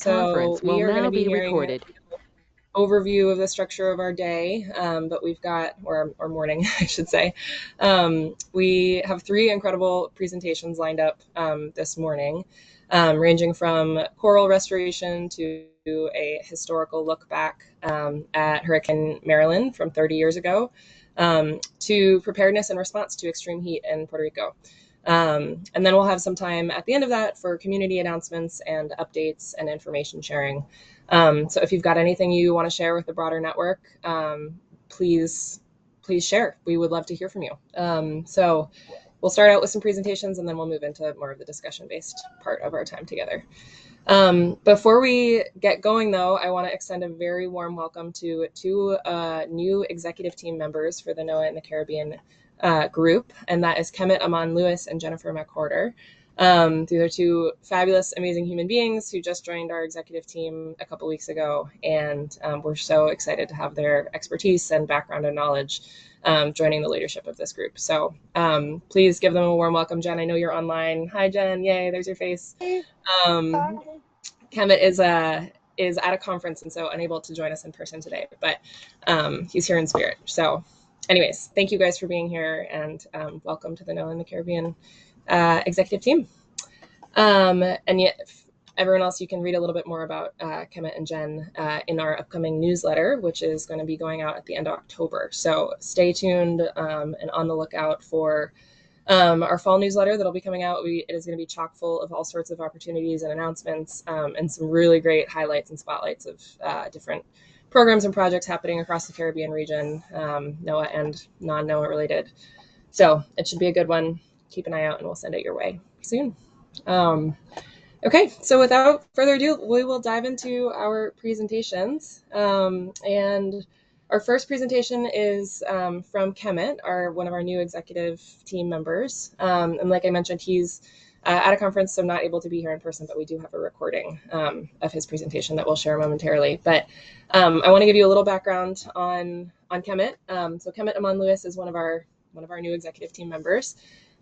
So Conference will we are going to now be be hearing an recorded. overview of the structure of our day, but we've got, or morning, I should say. We have three incredible presentations lined up this morning, ranging from coral restoration to a historical look back at Hurricane Marilyn from 30 years ago, to preparedness and response to extreme heat in Puerto Rico. And then we'll have some time at the end of that for community announcements and updates and information sharing. So if you've got anything you want to share with the broader network, please share. We would love to hear from you. So we'll start out with some presentations and then we'll move into more of the discussion-based part of our time together. Before we get going, though, I want to extend a very warm welcome to two new executive team members for the NOAA in the Caribbean group, and that is Kemet Amon Lewis and Jennifer McWhorter. These are two fabulous, amazing human beings who just joined our executive team a couple weeks ago, and we're so excited to have their expertise and background and knowledge joining the leadership of this group. So please give them a warm welcome. Jen, I know you're online. Hi, Jen. Yay, there's your face. Kemet is at a conference and so unable to join us in person today, but he's here in spirit. So anyways, thank you guys for being here, and welcome to the NOAA in the Caribbean executive team. And yet, everyone else, you can read a little bit more about Kemet and Jen in our upcoming newsletter, which is going to be going out at the end of October. So stay tuned and on the lookout for our fall newsletter that'll be coming out. It is going to be chock full of all sorts of opportunities and announcements, and some really great highlights and spotlights of different programs and projects happening across the Caribbean region, NOAA and non-NOAA related. So it should be a good one. Keep an eye out and we'll send it your way soon. Okay, so without further ado, we will dive into our presentations. And our first presentation is from Kemet, one of our new executive team members. And like I mentioned, he's at a conference, so not able to be here in person, but we do have a recording of his presentation that we'll share momentarily. But I want to give you a little background on Kemet. So Kemet Amon Lewis is one of our new executive team members,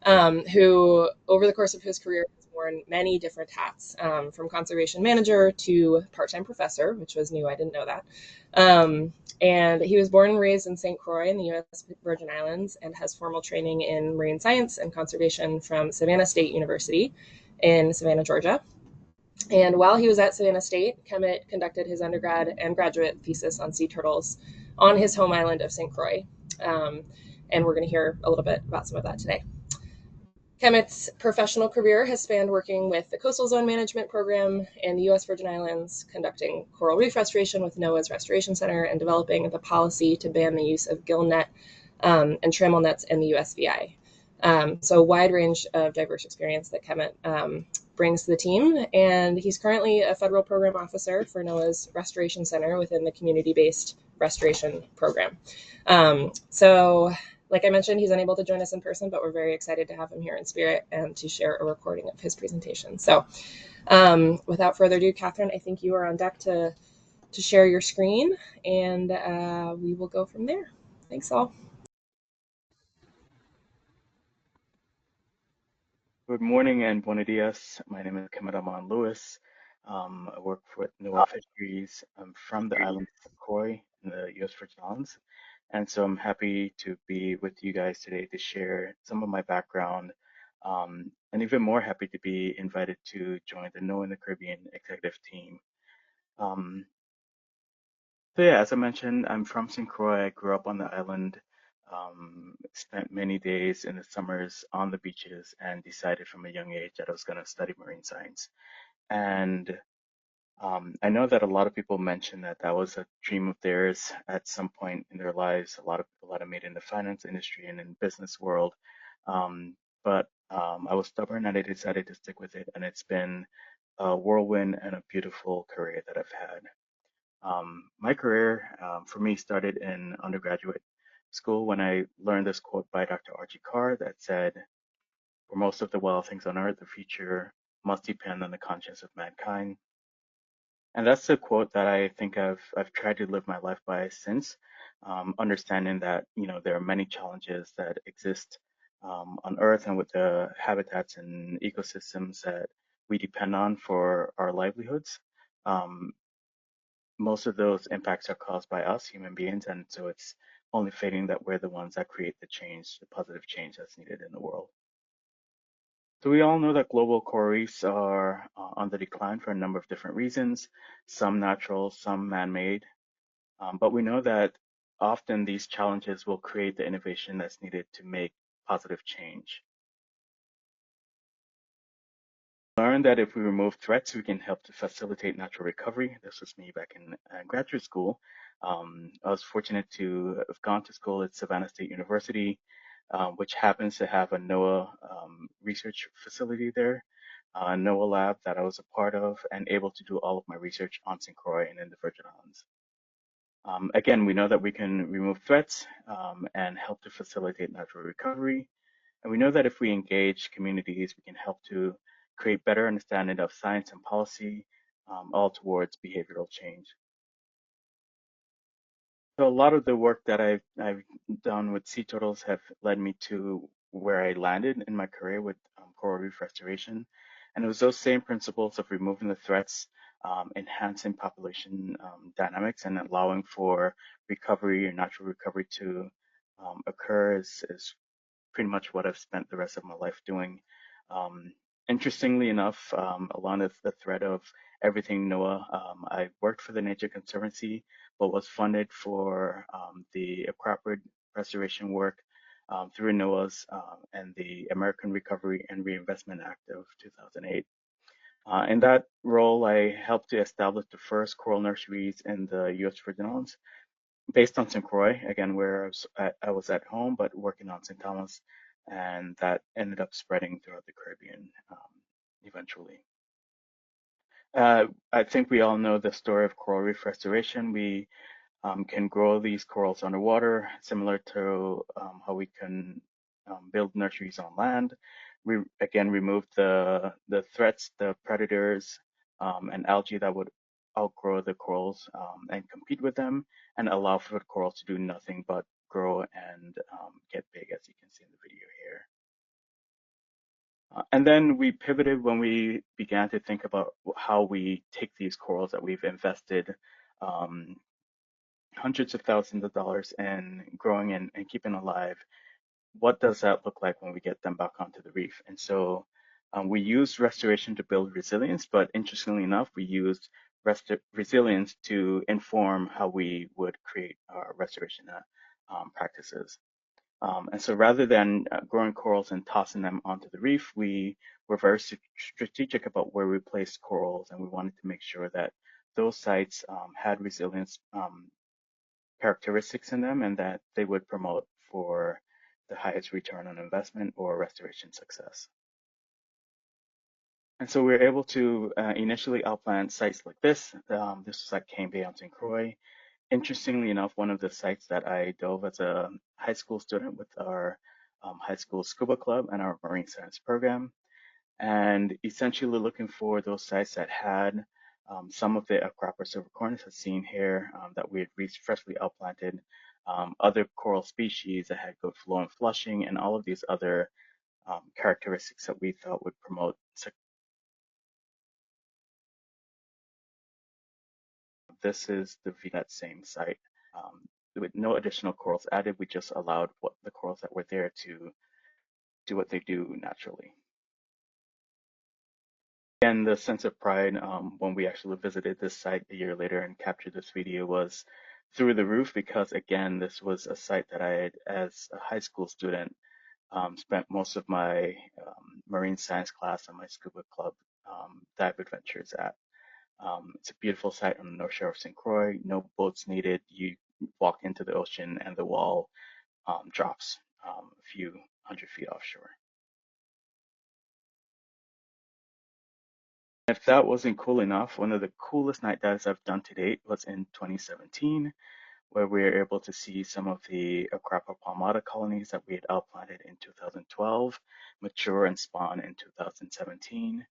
who over the course of his career has worn many different hats, from conservation manager to part-time professor, which was new. I didn't know that. And he was born and raised in St. Croix in the U.S. Virgin Islands and has formal training in marine science and conservation from Savannah State University in Savannah, Georgia. And while he was at Savannah State, Kemet conducted his undergrad and graduate thesis on sea turtles on his home island of St. Croix. And we're going to hear a little bit about some of that today. Kemet's professional career has spanned working with the Coastal Zone Management Program in the U.S. Virgin Islands, conducting coral reef restoration with NOAA's Restoration Center, and developing the policy to ban the use of gill net and trammel nets in the USVI. So a wide range of diverse experience that Kemet brings to the team, and he's currently a federal program officer for NOAA's Restoration Center within the community-based restoration program. So like I mentioned, he's unable to join us in person, but we're very excited to have him here in spirit and to share a recording of his presentation. So without further ado, Catherine, I think you are on deck to share your screen, and we will go from there. Thanks all. Good morning and buenos dias. My name is Kemet Amon Lewis. I work for NOAA Fisheries. I'm from the island of Croix in the U.S. Virgin Islands. And so I'm happy to be with you guys today to share some of my background, and even more happy to be invited to join the NOAA in the Caribbean executive team. So yeah, as I mentioned, I'm from St. Croix. I grew up on the island, spent many days in the summers on the beaches, and decided from a young age that I was going to study marine science. And I know that a lot of people mention that that was a dream of theirs at some point in their lives. A lot of people that have made it in the finance industry and in business world. But I was stubborn and I decided to stick with it. And it's been a whirlwind and a beautiful career that I've had. My career for me started in undergraduate school when I learned this quote by Dr. Archie Carr that said, "For most of the wild things on earth, the future must depend on the conscience of mankind." And that's the quote that I think I've tried to live my life by since, understanding that there are many challenges that exist on Earth and with the habitats and ecosystems that we depend on for our livelihoods. Um, Most of those impacts are caused by us human beings, and so it's only fitting that we're the ones that create the change, the positive change that's needed in the world. So we all know that global coral reefs are on the decline for a number of different reasons, some natural, some man-made. But we know that often these challenges will create the innovation that's needed to make positive change. Learned that if we remove threats, we can help to facilitate natural recovery. This was me back in graduate school. I was fortunate to have gone to school at Savannah State University, which happens to have a NOAA research facility there, a NOAA lab that I was a part of, and able to do all of my research on St. Croix and in the Virgin Islands. Again, we know that we can remove threats and help to facilitate natural recovery. And we know that if we engage communities, we can help to create better understanding of science and policy, all towards behavioral change. So a lot of the work that I've done with sea turtles have led me to where I landed in my career with coral reef restoration. And it was those same principles of removing the threats, enhancing population dynamics, and allowing for recovery or natural recovery to occur is pretty much what I've spent the rest of my life doing. Um, Interestingly enough, along with the thread of everything NOAA, I worked for the Nature Conservancy, but was funded for the aquaprid restoration work through NOAA's and the American Recovery and Reinvestment Act of 2008. In that role, I helped to establish the first coral nurseries in the U.S. Virgin Islands, based on St. Croix, again, where I was at home, but working on St. Thomas, and that ended up spreading throughout the Caribbean eventually. I think we all know the story of coral reef restoration. We can grow these corals underwater, similar to how we can build nurseries on land. We again remove the threats, the predators, and algae that would outgrow the corals and compete with them, and allow for the corals to do nothing but grow and get big, as you can see in the video here. And then we pivoted when we began to think about how we take these corals that we've invested um, hundreds of thousands of dollars in growing and keeping alive. What does that look like when we get them back onto the reef? And so we use restoration to build resilience, but interestingly enough, we used resilience to inform how we would create our restoration practices. And so rather than growing corals and tossing them onto the reef, we were very strategic about where we placed corals, and we wanted to make sure that those sites had resilience characteristics in them and that they would promote for the highest return on investment or restoration success. And so we were able to initially outplan sites like this. This was at Cane Bay on St. Croix. Interestingly enough, one of the sites that I dove as a high school student with our high school scuba club and our marine science program, and essentially looking for those sites that had some of the Acropora silvercornis as seen here that we had freshly outplanted, other coral species that had good flow and flushing, and all of these other characteristics that we thought would promote. This is that same site. With no additional corals added, we just allowed the corals that were there to do what they do naturally. And the sense of pride when we actually visited this site a year later and captured this video was through the roof, because again, this was a site that I had, as a high school student, spent most of my marine science class and my scuba club dive adventures at. It's a beautiful site on the north shore of St. Croix, no boats needed. You walk into the ocean and the wall drops a few hundred feet offshore. If that wasn't cool enough, one of the coolest night dives I've done to date was in 2017, where we were able to see some of the Acropora palmata colonies that we had outplanted in 2012 mature and spawn in 2017.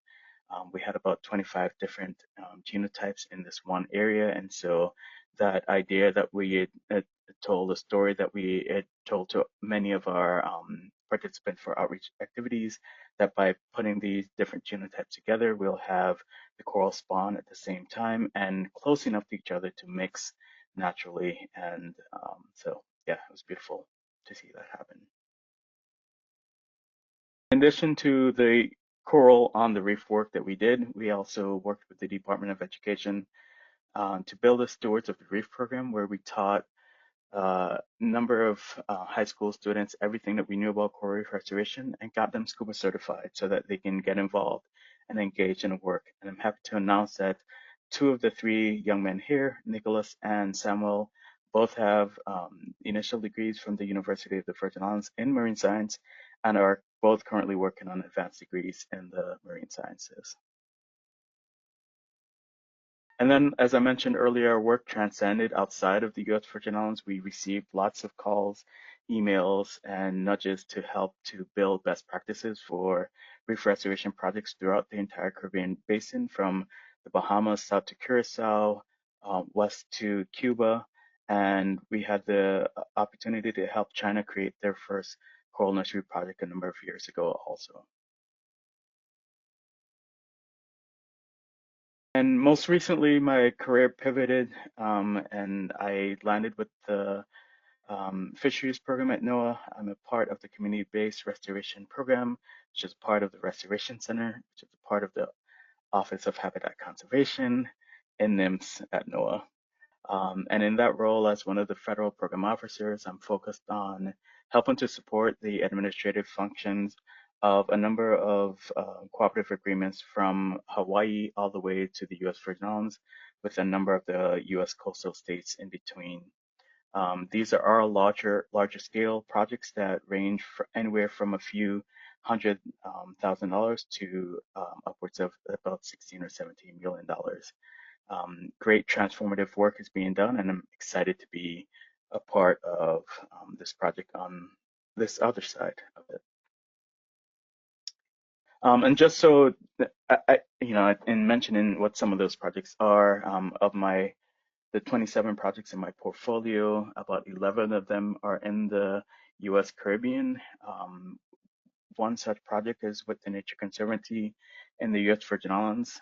We had about 25 different genotypes in this one area, and so that idea that we had told, a story that we had told to many of our participant for outreach activities, that by putting these different genotypes together, we'll have the coral spawn at the same time and close enough to each other to mix naturally. And so, yeah, it was beautiful to see that happen. In addition to the coral on the reef work that we did, we also worked with the Department of Education to build a Stewards of the Reef program where we taught number of high school students everything that we knew about coral reef restoration and got them scuba certified so that they can get involved and engage in the work. And I'm happy to announce that two of the three young men here, Nicholas and Samuel, both have initial degrees from the University of the Virgin Islands in marine science and are both currently working on advanced degrees in the marine sciences. And then, as I mentioned earlier, our work transcended outside of the U.S. Virgin Islands. We received lots of calls, emails, and nudges to help to build best practices for reef restoration projects throughout the entire Caribbean basin, from the Bahamas south to Curacao, west to Cuba. And we had the opportunity to help China create their first coral nursery project a number of years ago also. And most recently, my career pivoted and I landed with the fisheries program at NOAA. I'm a part of the community-based restoration program, which is part of the Restoration Center, which is a part of the Office of Habitat Conservation and NIMS at NOAA. And in that role, as one of the federal program officers, I'm focused on helping to support the administrative functions of a number of cooperative agreements from Hawaii all the way to the U.S. Virgin Islands, with a number of the U.S. coastal states in between. These are our larger scale projects that range anywhere from a few hundred thousand dollars to upwards of about 16 or 17 million dollars. Great transformative work is being done, and I'm excited to be a part of this project on this other side of it. And just so in mentioning what some of those projects are, of the 27 projects in my portfolio, about 11 of them are in the U.S. Caribbean. One such project is with the Nature Conservancy in the U.S. Virgin Islands.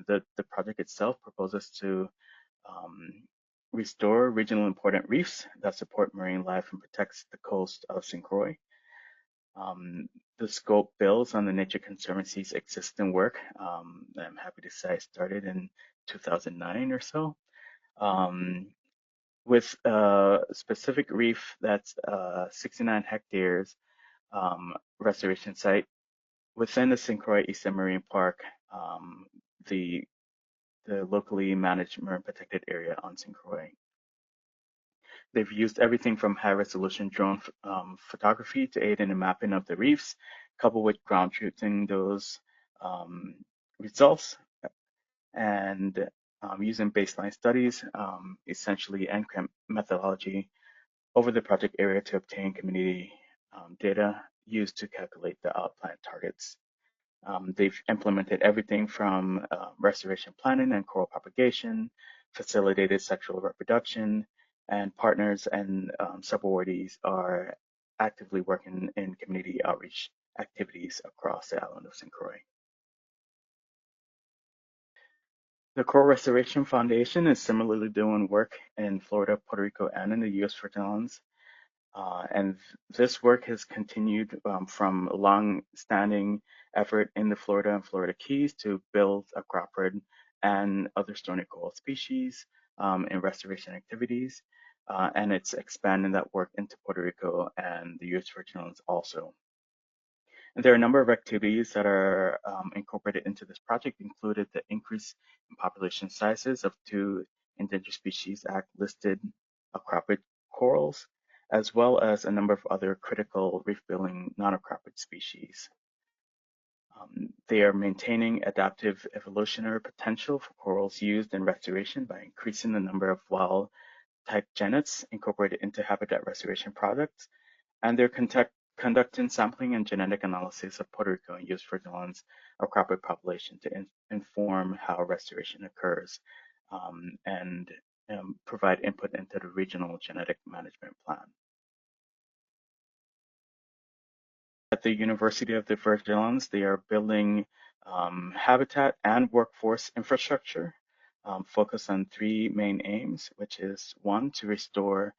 The project itself proposes to um, restore regional important reefs that support marine life and protects the coast of St. Croix. Um, the scope builds on the Nature Conservancy's existing work. I'm happy to say I started in 2009 or so, with a specific reef that's 69 hectares restoration site within the St. Croix Eastern Marine Park, the locally managed marine protected area on St. Croix. They've used everything from high-resolution drone photography to aid in the mapping of the reefs, coupled with ground truthing those um, results, and using baseline studies, essentially and methodology over the project area to obtain community data used to calculate the outplant targets. They've implemented everything from restoration planning and coral propagation, facilitated sexual reproduction, and partners and subawardees are actively working in community outreach activities across the island of St. Croix. The Coral Restoration Foundation is similarly doing work in Florida, Puerto Rico, and in the U.S. Virgin Islands. And this work has continued from a long-standing effort in the Florida and Florida Keys to build acroprid and other stony coral species in restoration activities. And it's expanding that work into Puerto Rico and the U.S. Virgin Islands also. And there are a number of activities that are incorporated into this project, included the increase in population sizes of two Endangered Species Act listed acroprid corals, as well as a number of other critical reef-building non-acroprid species. They are maintaining adaptive evolutionary potential for corals used in restoration by increasing the number of wild-type genets incorporated into habitat restoration products, and they're conducting sampling and genetic analysis of Puerto Rico and U.S. Virgin Islands acroprid population to inform how restoration occurs and provide input into the regional genetic management plan. At the University of the Virgin Islands, they are building habitat and workforce infrastructure focused on three main aims, which is one, to restore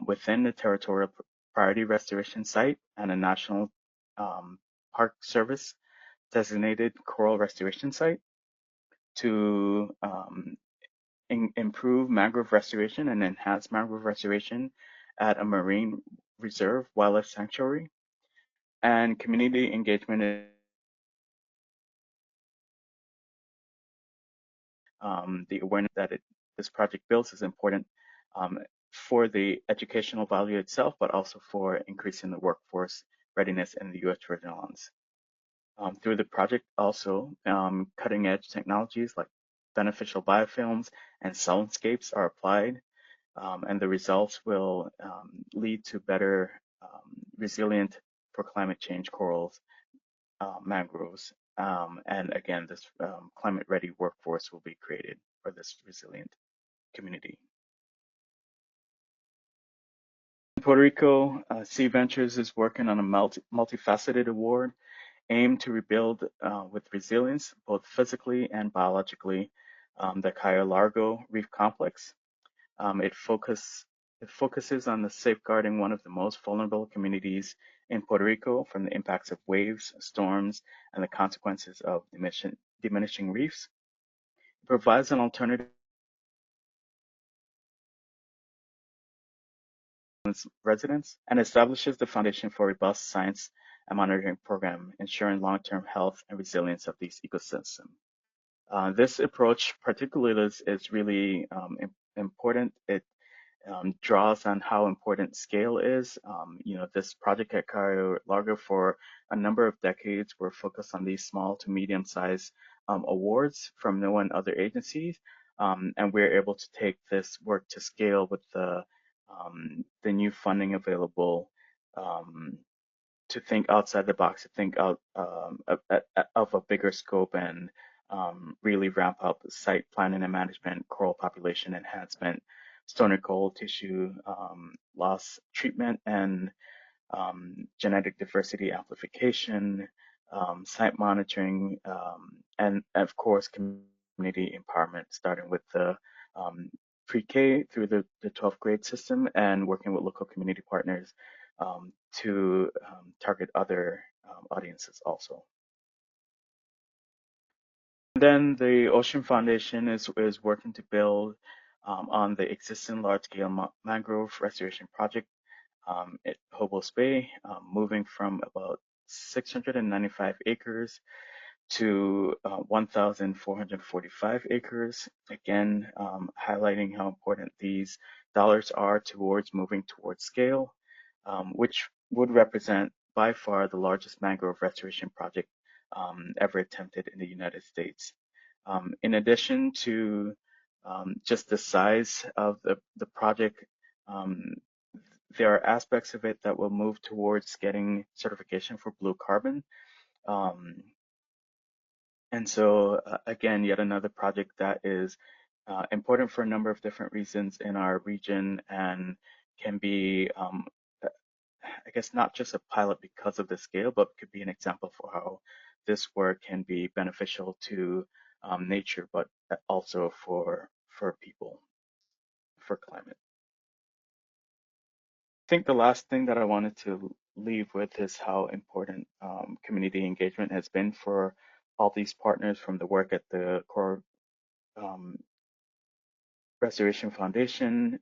within the territorial priority restoration site and a national park service designated coral restoration site to improve mangrove restoration and enhance mangrove restoration at a marine reserve wildlife sanctuary. And community engagement the awareness that this project builds is important um, for the educational value itself, but also for increasing the workforce readiness in the U.S. Virgin Islands. Through the project, also cutting edge technologies like beneficial biofilms and soundscapes are applied, and the results will lead to better resilient for climate change corals, mangroves, and again, this climate-ready workforce will be created for this resilient community. In Puerto Rico, Sea Ventures is working on a multifaceted award aimed to rebuild with resilience, both physically and biologically, the Cayo Largo Reef Complex. It focuses on the safeguarding one of the most vulnerable communities in Puerto Rico from the impacts of waves, storms, and the consequences of diminishing reefs. It provides an alternative to residents and establishes the foundation for a robust science and monitoring program, ensuring long-term health and resilience of these ecosystems. This approach particularly is really important. It draws on how important scale is. This project at Cayo Largo for a number of decades were focused on these small to medium-sized awards from NOAA and other agencies, and we're able to take this work to scale with the new funding available um, to think outside the box, to think out of a bigger scope and really ramp up site planning and management, coral population enhancement, stoner coral tissue loss treatment, and genetic diversity amplification, site monitoring, and of course, community empowerment, starting with the um, pre-K through the 12th grade system and working with local community partners to target other audiences also. Then the Ocean Foundation is working to build on the existing large-scale mangrove restoration project at Hobos Bay, moving from about 695 acres to 1,445 acres. Again, highlighting how important these dollars are towards moving towards scale, which would represent by far the largest mangrove restoration project ever attempted in the United States. In addition to just the size of the project, um, there are aspects of it that will move towards getting certification for blue carbon. Um, and so, again, yet another project that is important for a number of different reasons in our region and can be, uh, I guess, not just a pilot because of the scale, but could be an example for how this work can be beneficial to nature, but also for people, for climate. I think the last thing that I wanted to leave with is how important community engagement has been for all these partners, from the work at the Core um, Restoration Foundation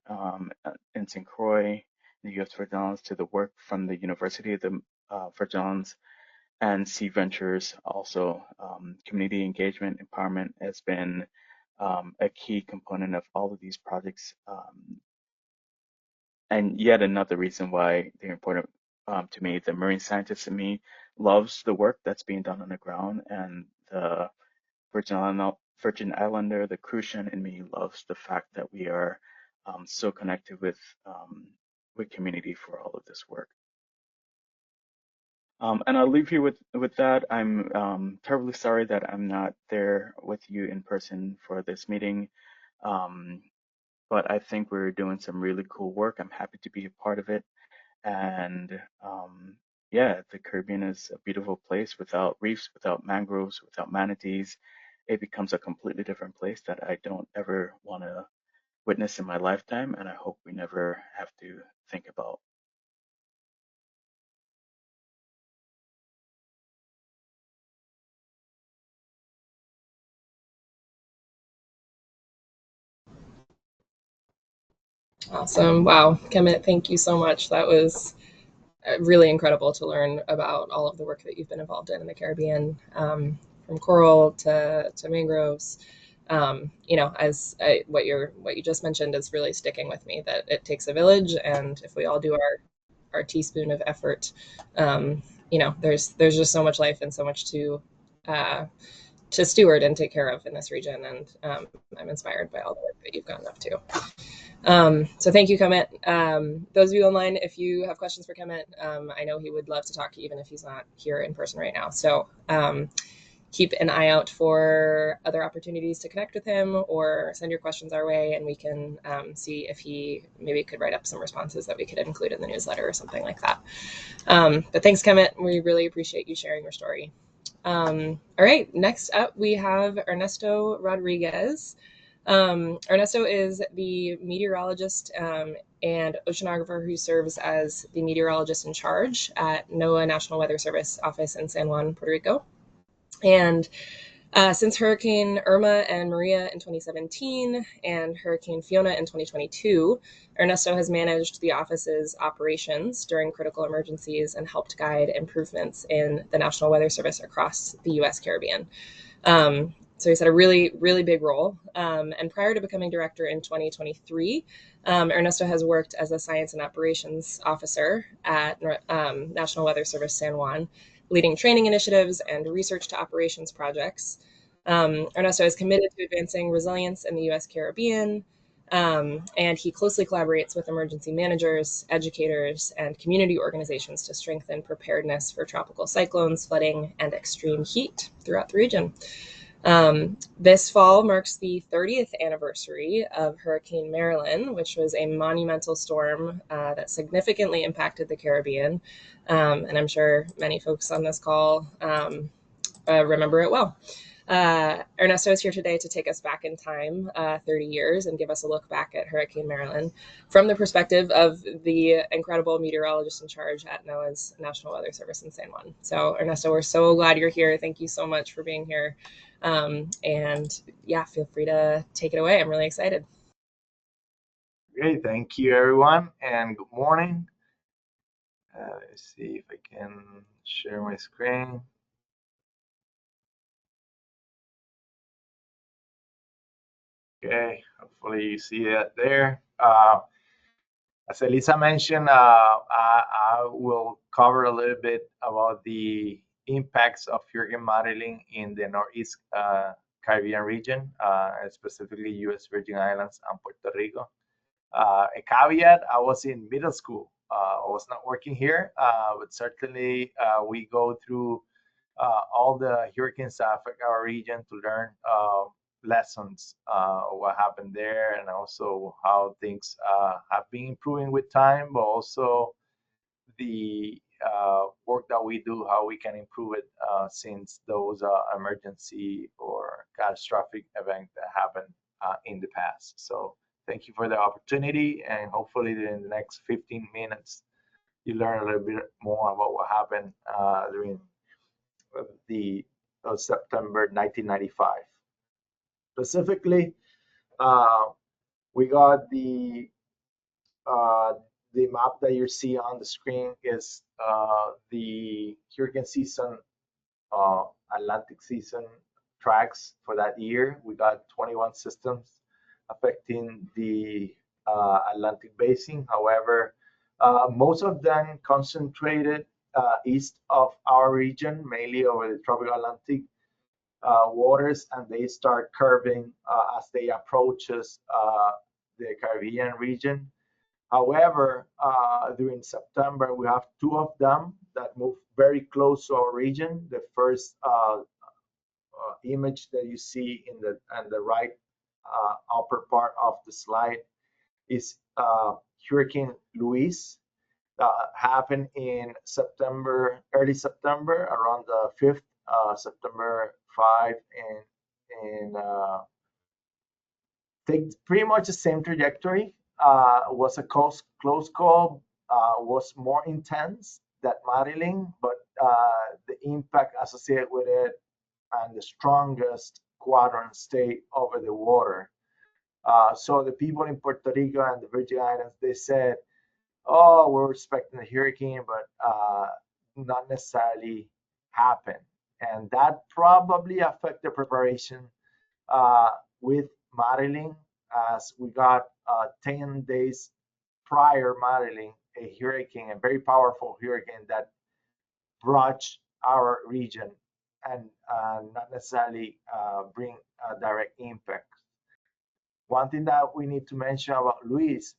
in St. Croix, the U.S. Virgin Islands, to the work from the University of the Virgin Islands and Sea Ventures. Also, community engagement empowerment has been a key component of all of these projects. And yet another reason why they're important to me. The marine scientist in me loves the work that's being done on the ground, and the Virgin Islander, the Crucian in me loves the fact that we are so connected with community for all of this work. And I'll leave you with that. I'm terribly sorry that I'm not there with you in person for this meeting. Um, but I think we're doing some really cool work. I'm happy to be a part of it. And Yeah, the Caribbean is a beautiful place without reefs, without mangroves, without manatees. It becomes a completely different place that I don't ever want to witness in my lifetime, and I hope we never have to think about. Awesome. Wow. Kemet, thank you so much. That was really incredible to learn about all of the work that you've been involved in the Caribbean, from coral to mangroves. What you just mentioned is really sticking with me. That it takes a village, and if we all do our teaspoon of effort, there's just so much life and so much uh, to steward and take care of in this region. And I'm inspired by all the work that you've gotten up to. So thank you, Kemet. Those of you online, if you have questions for Kemet, I know he would love to talk, even if he's not here in person right now. So keep an eye out for other opportunities to connect with him, or send your questions our way, and we can see if he maybe could write up some responses that we could include in the newsletter or something like that. But thanks, Kemet. We really appreciate you sharing your story. All right, next up we have Ernesto Rodriguez. Ernesto is the meteorologist and oceanographer who serves as the meteorologist in charge at NOAA National Weather Service office in San Juan, Puerto Rico. And since Hurricane Irma and Maria in 2017 and Hurricane Fiona in 2022, Ernesto has managed the office's operations during critical emergencies and helped guide improvements in the National Weather Service across the U.S. Caribbean. So he's had a really, really big role. And prior to becoming director in 2023, Ernesto has worked as a science and operations officer at National Weather Service San Juan, leading training initiatives and research to operations projects. Ernesto is committed to advancing resilience in the U.S. Caribbean, and he closely collaborates with emergency managers, educators, and community organizations to strengthen preparedness for tropical cyclones, flooding, and extreme heat throughout the region. This fall marks the 30th anniversary of Hurricane Marilyn, which was a monumental storm that significantly impacted the Caribbean. And I'm sure many folks on this call remember it well. Ernesto is here today to take us back in time 30 years and give us a look back at Hurricane Marilyn from the perspective of the incredible meteorologist in charge at NOAA's National Weather Service in San Juan. So, Ernesto, we're so glad you're here. Thank you so much for being here. And yeah, feel free to take it away. I'm really excited. Great, thank you everyone, and good morning. Let's see if I can share my screen. Okay, hopefully you see that there. As Elisa mentioned, I will cover a little bit about the impacts of Hurricane Madeline in the Northeast Caribbean region, specifically U.S. Virgin Islands and Puerto Rico. A caveat, I was in middle school. I was not working here, but certainly we go through all the hurricanes that affect our region to learn lessons, what happened there, and also how things have been improving with time, but also the work that we do, how we can improve it since those emergency or catastrophic events that happened in the past. So thank you for the opportunity, and hopefully in the next 15 minutes, you learn a little bit more about what happened during the September 1995. Specifically, uh, we got uh, the map that you see on the screen is the hurricane season, uh, Atlantic season tracks for that year. We got 21 systems affecting the Atlantic basin. However, most of them concentrated east of our region, mainly over the tropical Atlantic waters, and they start curving as they approaches the Caribbean region. However, during September, we have two of them that move very close to our region. The first image that you see in the right upper part of the slide is Hurricane Luis. happened in September, early September, around the 5th, September 5, and take pretty much the same trajectory. Was a close call, was more intense than Marilyn, but the impact associated with it and the strongest quadrant stayed over the water. So the people in Puerto Rico and the Virgin Islands, they said, oh, we're expecting a hurricane, but not necessarily happen. And that probably affected preparation uh, with Marilyn, as we got 10 days prior Marilyn, a hurricane, a very powerful hurricane that brushed our region and not necessarily bring a direct impact. One thing that we need to mention about Luis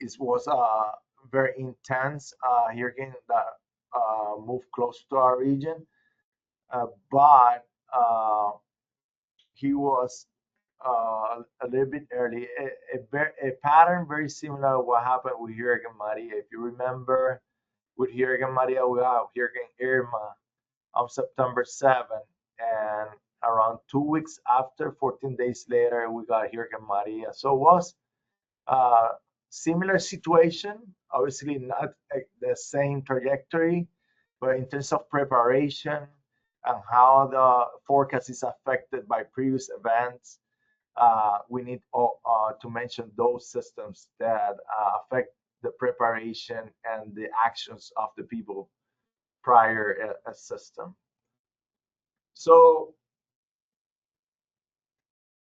is was a very intense hurricane that moved close to our region, but he was a little bit early. A pattern very similar to what happened with Hurricane Maria. If you remember, with Hurricane Maria, we got Hurricane Irma on September 7th, and around 2 weeks after, 14 days later, we got Hurricane Maria. So it was a similar situation, obviously not the same trajectory, but in terms of preparation and how the forecast is affected by previous events, we need to mention those systems that affect the preparation and the actions of the people prior a system. So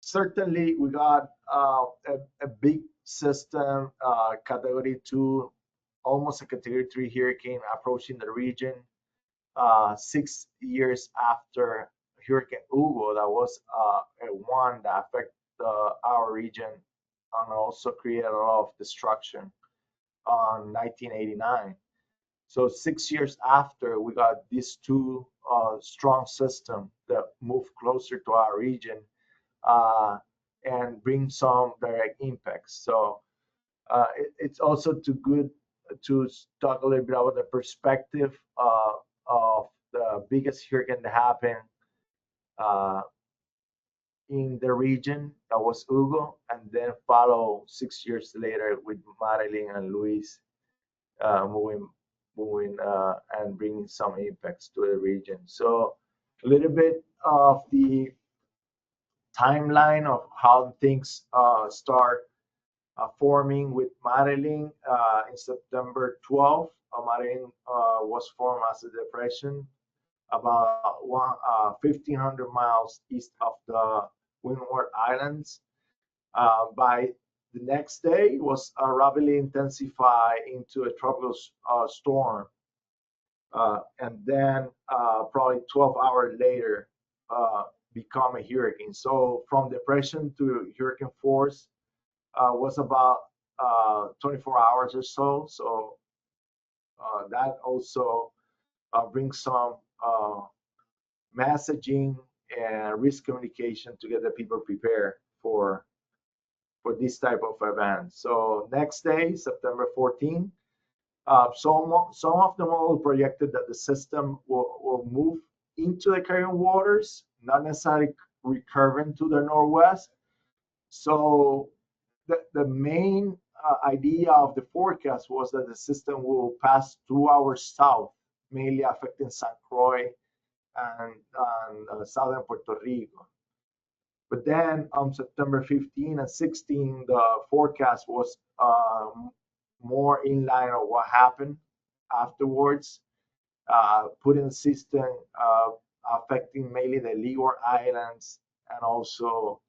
certainly we got a big system, category 2, almost a category 3 hurricane approaching the region 6 years after Hurricane Hugo. That was a one that affected our region and also created a lot of destruction on 1989. So 6 years after, we got these two strong systems that move closer to our region uh, and bring some direct impacts. So it's also too good to talk a little bit about the perspective of the biggest hurricane that happened uh, in the region, that was Hugo, and then follow 6 years later with Marilyn and Luis moving and bringing some impacts to the region. So a little bit of the timeline of how things start forming with Marilyn in September 12th. Marilyn was formed as a depression about 1,500 miles east of the Windward Islands. By the next day, it was rapidly intensified into a tropical storm. And then probably 12 hours later, become a hurricane. So from depression to hurricane force was about 24 hours or so. So that also brings some messaging and risk communication to get the people prepared for this type of event. So next day, September 14th, some of the models projected that the system will move into the Caribbean waters, not necessarily recurving to the northwest. So the main idea of the forecast was that the system will pass 2 hours south, mainly affecting San Croix and southern Puerto Rico. But then on September 15 and 16, the forecast was more in line of what happened afterwards, putting the system affecting mainly the Leeward Islands and also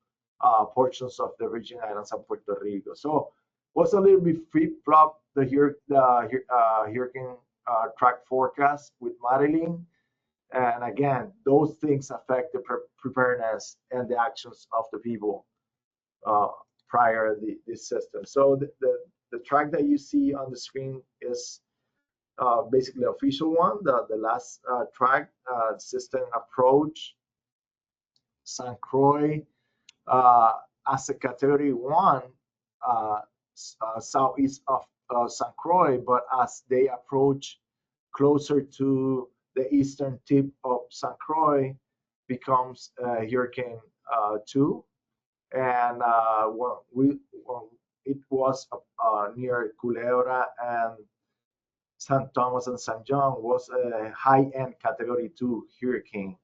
portions of the Virgin Islands and Puerto Rico. So was a little bit flip-flop the hurricane track forecast with Marilyn. And again, those things affect the preparedness and the actions of the people prior to this system. So the track that you see on the screen is basically the official one, the last track, system approach St. Croix as a category 1 southeast of St. Croix, but as they approach closer to the eastern tip of St. Croix, becomes Hurricane 2. And when it was near Culebra and St. Thomas and St. John, was a high-end Category 2 hurricane.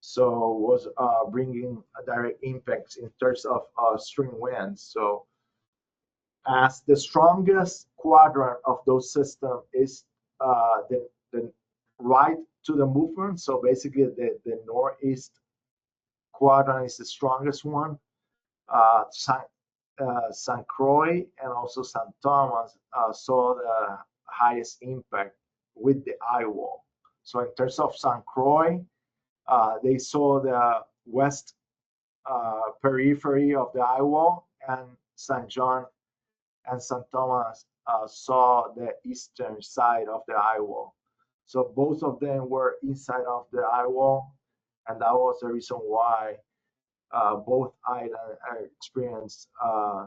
So was bringing direct impacts in terms of stream winds. So as the strongest quadrant of those systems is the right to the movement. So basically the northeast quadrant is the strongest one. St. Croix and also St. Thomas saw the highest impact with the eye wall. So in terms of St. Croix, they saw the west periphery of the eye wall, and St. John and St. Thomas saw the eastern side of the eye wall. So both of them were inside of the eye wall, and that was the reason why both islands experienced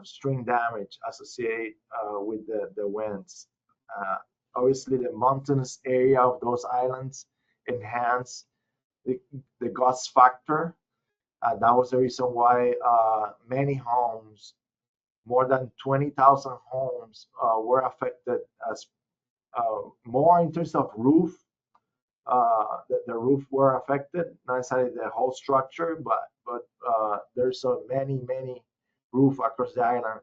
stream damage associated with the winds. Obviously, the mountainous area of those islands enhanced the gust factor. That was the reason why many homes, more than 20,000 homes, were affected, as more in terms of roof. The roof were affected, not necessarily the whole structure, but there's so many roof across the island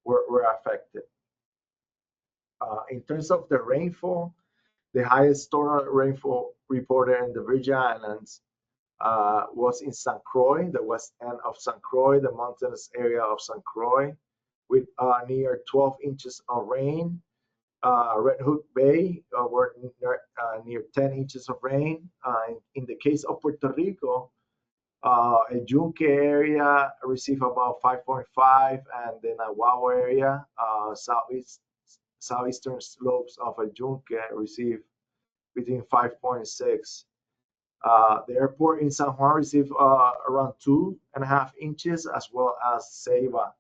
were affected. In terms of the rainfall, the highest total rainfall reported in the Virgin Islands was in St. Croix, the west end of St. Croix, the mountainous area of St. Croix, with near 12 inches of rain. Red Hook Bay were near 10 inches of rain. In the case of Puerto Rico, El Yunque area received about 5.5, and the Nahuatl area, southeastern slopes of El Yunque received between 5.6. The airport in San Juan received around 2.5 inches, as well as Ceiba.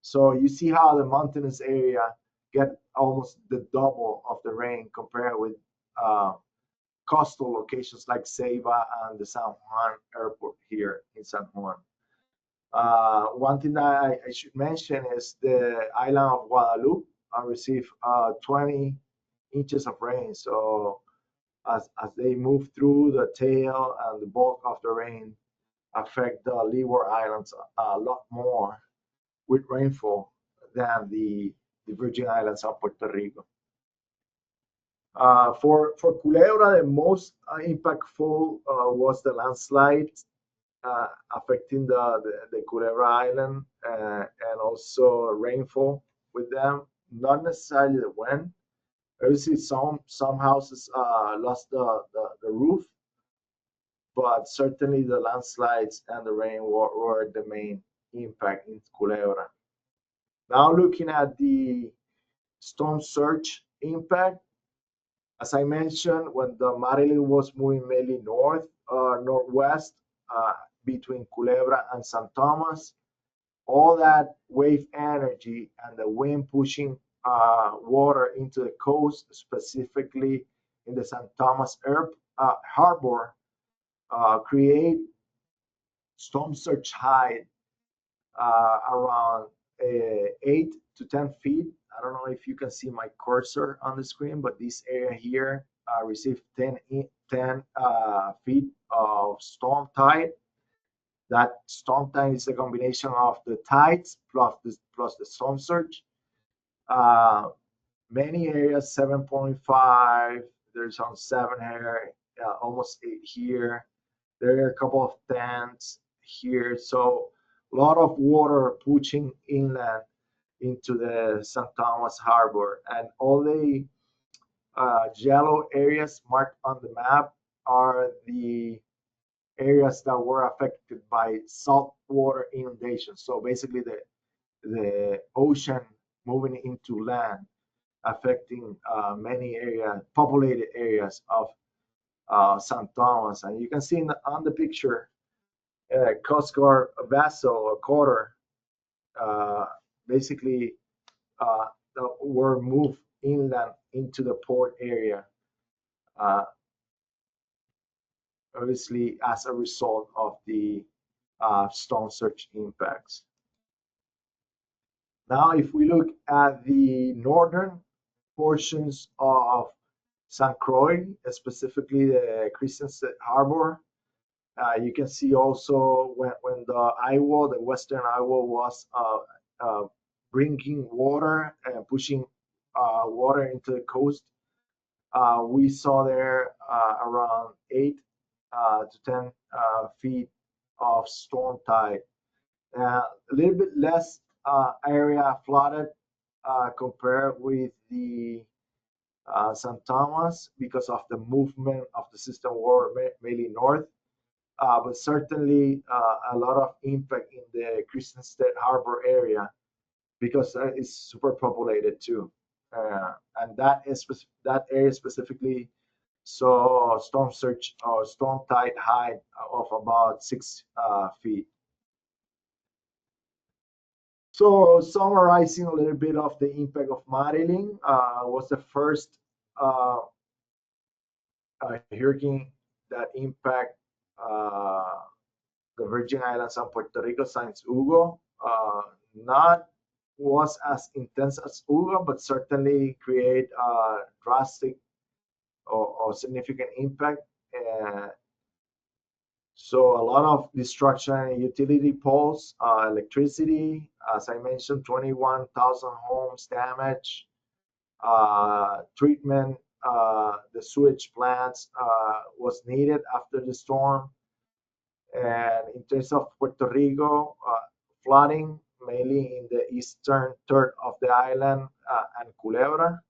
So you see how the mountainous area get almost the double of the rain compared with coastal locations like Ceiba and the San Juan airport here in San Juan. One thing that I should mention is the island of Guadalupe received 20 inches of rain. So as they move through, the tail and the bulk of the rain affect the Leeward Islands a lot more with rainfall than the Virgin Islands of Puerto Rico. For Culebra, the most impactful was the landslide affecting the Culebra Island, and also rainfall with them, not necessarily the wind. Obviously, some houses lost the roof, but certainly the landslides and the rain were the main impact in Culebra. Now looking at the storm surge impact, as I mentioned, when the Marilyn was moving mainly northwest between Culebra and St. Thomas, all that wave energy and the wind pushing water into the coast, specifically in the St. Thomas harbor, create storm surge height around 8 to 10 feet. I don't know if you can see my cursor on the screen, but this area here received 10 feet of storm tide. That storm tide is a combination of the tides plus the storm surge. Many areas 7.5. There's on 7 here, almost 8 here. There are a couple of 10s here. So a lot of water pushing inland into the St. Thomas Harbor, and all the yellow areas marked on the map are the areas that were affected by saltwater inundation. So basically the ocean moving into land, affecting many populated areas of St. Thomas. And you can see on the picture, Coast Guard vessel or cutter basically were moved inland into the port area, obviously as a result of the storm surge impacts. Now, if we look at the northern portions of St. Croix, specifically the Christiansted Harbor, you can see also when the Iowa, the western Iowa, was bringing water and pushing water into the coast. We saw there around 8 to 10 feet of storm tide. A little bit less area flooded compared with the St. Thomas because of the movement of the system water mainly north. But certainly a lot of impact in the Christiansted Harbor area because it's super populated too. And that area specifically saw storm surge or storm tide height of about 6 feet. So summarizing a little bit of the impact of Marilyn, was the first hurricane that impact the Virgin Islands and Puerto Rico since Hugo. Not was as intense as Hugo, but certainly create a drastic or significant impact. So a lot of destruction in utility poles, electricity, as I mentioned, 21,000 homes damaged, treatment, the sewage plants was needed after the storm. And in terms of Puerto Rico, flooding, mainly in the eastern third of the island and Culebra.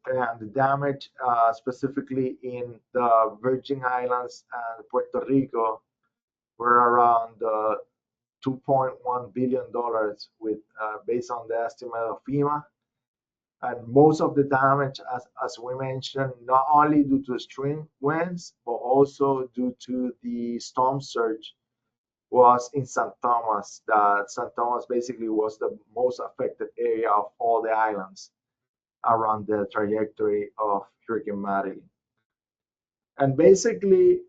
And the damage specifically in the Virgin Islands and Puerto Rico were around $2.1 billion with based on the estimate of FEMA. And most of the damage, as we mentioned, not only due to extreme winds, but also due to the storm surge, was in St. Thomas. That St. Thomas basically was the most affected area of all the islands around the trajectory of Hurricane Marilyn. And basically,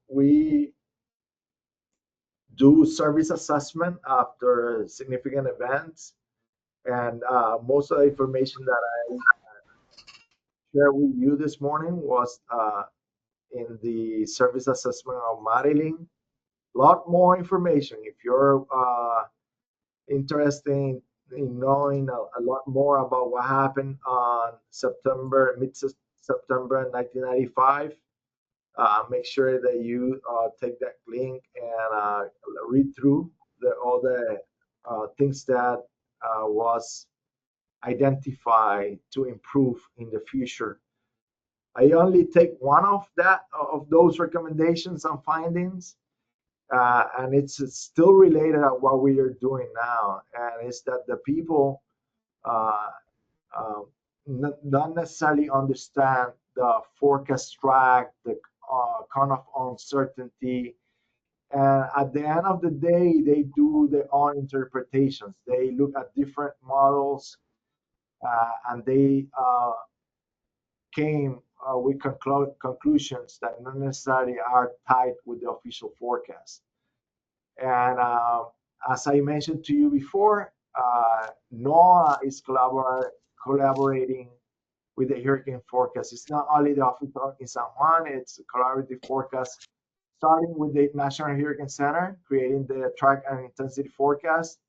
we do service assessment after significant events. And most of the information that I shared with you this morning was in the service assessment of Marilyn. A lot more information if you're interested in knowing a lot more about what happened on mid-September 1995. Make sure that you take that link and read through all the things that was identified to improve in the future. I only take one of those recommendations and findings, and it's still related to what we are doing now, and it's that the people not necessarily understand the forecast track, the kind of uncertainty, and at the end of the day, they do their own interpretations. They look at different models, and they came with conclusions that not necessarily are tied with the official forecast. And as I mentioned to you before, NOAA is collaborating with the hurricane forecast. It's not only the office in San Juan, it's a collaborative forecast starting with the National Hurricane Center, creating the track and intensity forecast.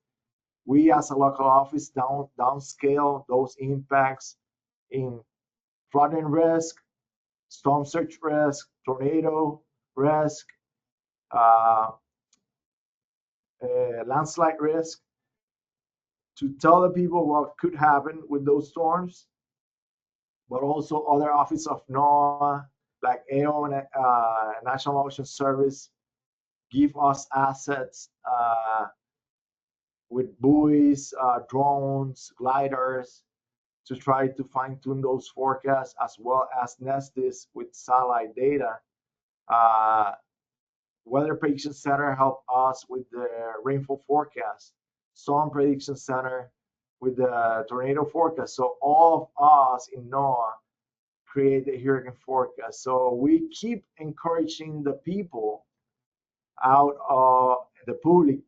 We as a local office downscale those impacts in flooding risk, storm surge risk, tornado risk, landslide risk, to tell the people what could happen with those storms, but also other offices of NOAA, like AO, National Ocean Service, give us assets with buoys, drones, gliders, to try to fine tune those forecasts, as well as nest this with satellite data. Weather Prediction Center help us with the rainfall forecast. Storm Prediction Center with the tornado forecast. So all of us in NOAA create the hurricane forecast. So we keep encouraging the people out of the public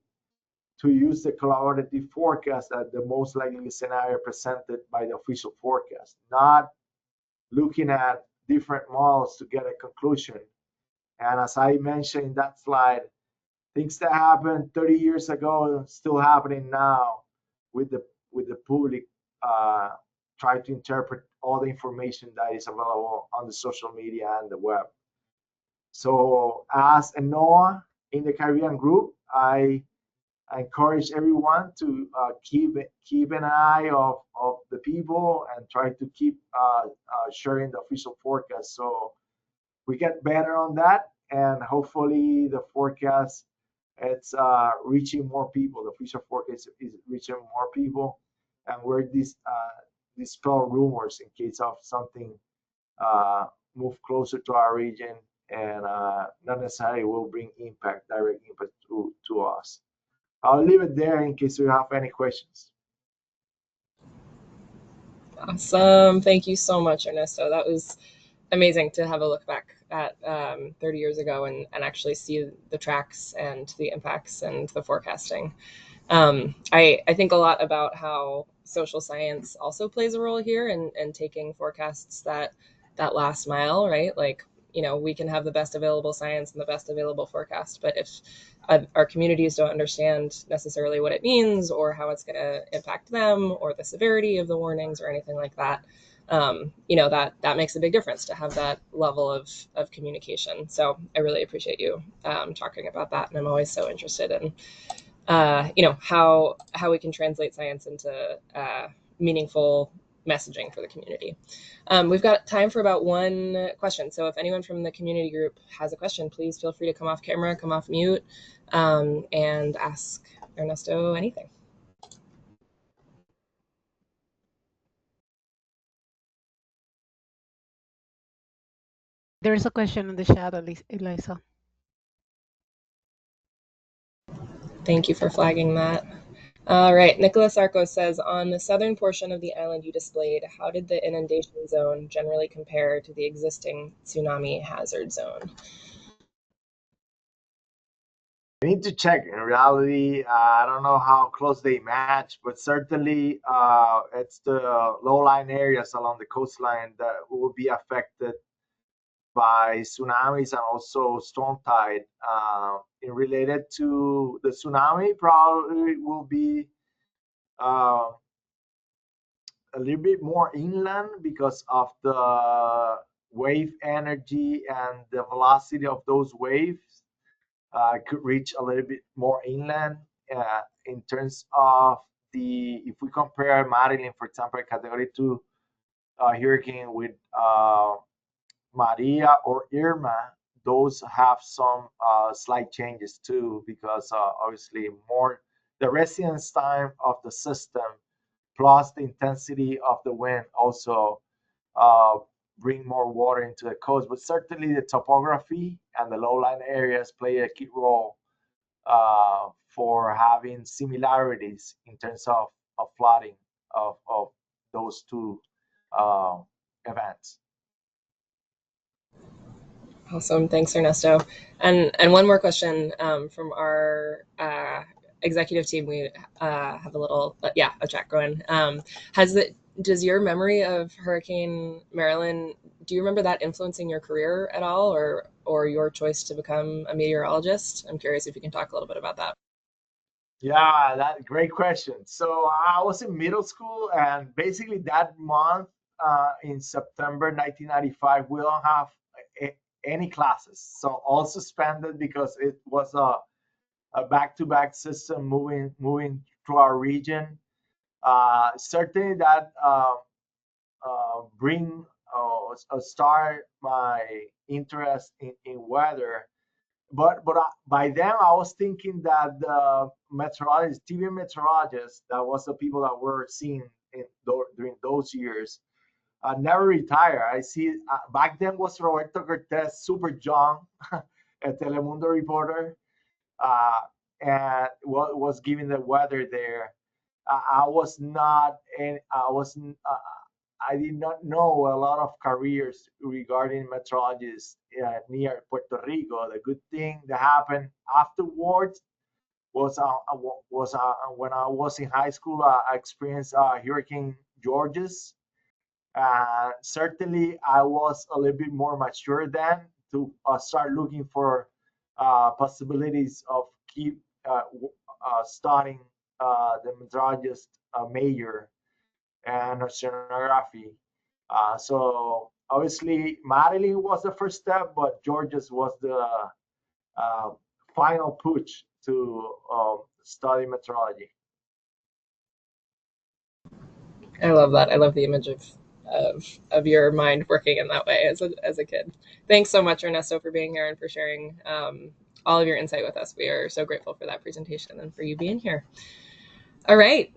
to use the collaborative forecast as the most likely scenario presented by the official forecast, not looking at different models to get a conclusion. And as I mentioned in that slide, things that happened 30 years ago still happening now with the public try to interpret all the information that is available on the social media and the web. So as a NOAA in the Caribbean group, I encourage everyone to keep an eye of the people and try to keep sharing the official forecast. So we get better on that, and hopefully the forecast it's reaching more people. The official forecast is reaching more people, and we're dispel rumors in case of something move closer to our region and not necessarily will bring direct impact to us. I'll leave it there in case you have any questions. Awesome. Thank you so much, Ernesto. That was amazing to have a look back at 30 years ago and actually see the tracks and the impacts and the forecasting. I think a lot about how social science also plays a role here in taking forecasts that last mile, right? Like, we can have the best available science and the best available forecast, but if our communities don't understand necessarily what it means or how it's going to impact them or the severity of the warnings or anything like that, that makes a big difference to have that level of communication. So I really appreciate you talking about that, and I'm always so interested in how we can translate science into meaningful messaging for the community. We've got time for about one question. So if anyone from the community group has a question, please feel free to come off camera, come off mute, and ask Ernesto anything. There's a question in the chat, Elisa. Thank you for flagging that. All right, Nicholas Arcos says, on the southern portion of the island you displayed, how did the inundation zone generally compare to the existing tsunami hazard zone? I need to check. In reality, I don't know how close they match, but certainly it's the low-lying areas along the coastline that will be affected by tsunamis and also storm tide. Related to the tsunami, probably will be a little bit more inland because of the wave energy and the velocity of those waves could reach a little bit more inland. In terms of if we compare Marilyn, for example, a category 2 hurricane with Maria or Irma, those have some slight changes too, because obviously the residence time of the system plus the intensity of the wind also bring more water into the coast. But certainly the topography and the lowland areas play a key role for having similarities in terms of flooding of those two events. Awesome. Thanks, Ernesto. And one more question from our executive team. We have a little, a chat going. Does your memory of Hurricane Marilyn, do you remember that influencing your career at all, or your choice to become a meteorologist? I'm curious if you can talk a little bit about that. Yeah, great question. So I was in middle school, and basically that month in September 1995, we don't have any classes. So all suspended because it was a back-to-back system moving through our region. Certainly that start my interest in weather. But by then I was thinking that the meteorologists, TV meteorologists, that was the people that were seen during those years, never retire. I see back then was Roberto Cortez, super young, a Telemundo reporter, and was giving the weather there. I was not, and I did not know a lot of careers regarding meteorologists near Puerto Rico. The good thing that happened afterwards was when I was in high school. I experienced Hurricane Georges. Certainly, I was a little bit more mature then to start looking for possibilities of keep studying the meteorologist major and oceanography. So obviously, Marilyn was the first step, but Georges was the uh, final push to study meteorology. I love that. I love the image of your mind working in that way as a kid. Thanks so much, Ernesto, for being here and for sharing all of your insight with us. We are so grateful for that presentation and for you being here. All right.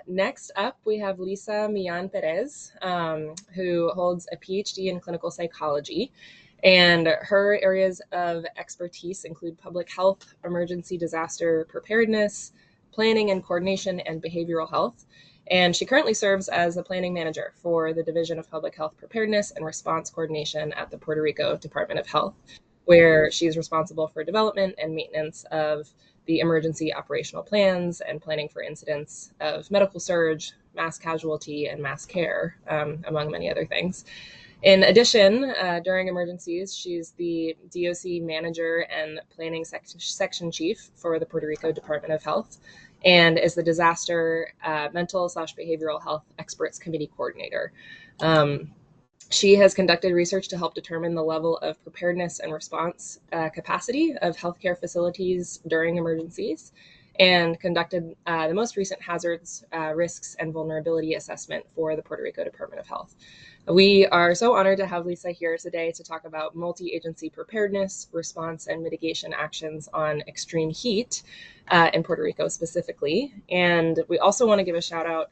Next up, we have Lisa Millan Perez, who holds a PhD in clinical psychology. And her areas of expertise include public health, emergency disaster preparedness, planning and coordination, and behavioral health. And she currently serves as the planning manager for the Division of Public Health Preparedness and Response Coordination at the Puerto Rico Department of Health, where she's responsible for development and maintenance of the emergency operational plans and planning for incidents of medical surge, mass casualty, and mass care, among many other things. In addition, during emergencies, she's the DOC manager and planning section chief for the Puerto Rico Department of Health, and is the disaster mental/behavioral health experts committee coordinator. She has conducted research to help determine the level of preparedness and response capacity of healthcare facilities during emergencies, and conducted the most recent hazards, risks, and vulnerability assessment for the Puerto Rico Department of Health. We are so honored to have Lisa here today to talk about multi-agency preparedness, response, and mitigation actions on extreme heat in Puerto Rico specifically. And we also want to give a shout out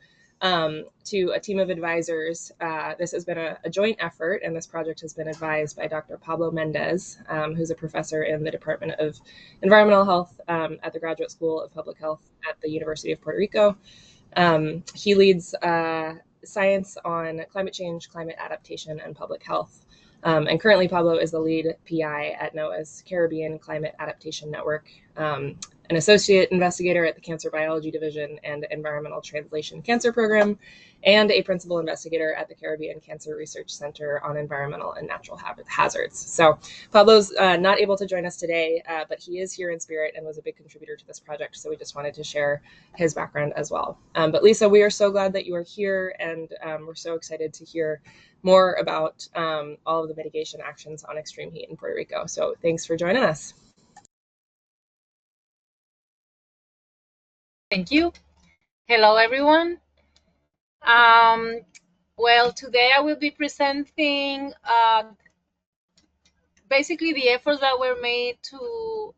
to a team of advisors. This has been a joint effort, and this project has been advised by Dr. Pablo Mendez, who's a professor in the Department of Environmental Health at the Graduate School of Public Health at the University of Puerto Rico. He leads science on climate change, climate adaptation, and public health. And currently, Pablo is the lead PI at NOAA's Caribbean Climate Adaptation Network, an associate investigator at the Cancer Biology Division and Environmental Translation Cancer Program, and a principal investigator at the Caribbean Cancer Research Center on Environmental and Natural Hazards. So Pablo's not able to join us today, but he is here in spirit and was a big contributor to this project. So we just wanted to share his background as well. But Lisa, we are so glad that you are here, and we're so excited to hear more about all of the mitigation actions on extreme heat in Puerto Rico. So thanks for joining us. Thank you. Hello, everyone. Well, today I will be presenting basically the efforts that were made to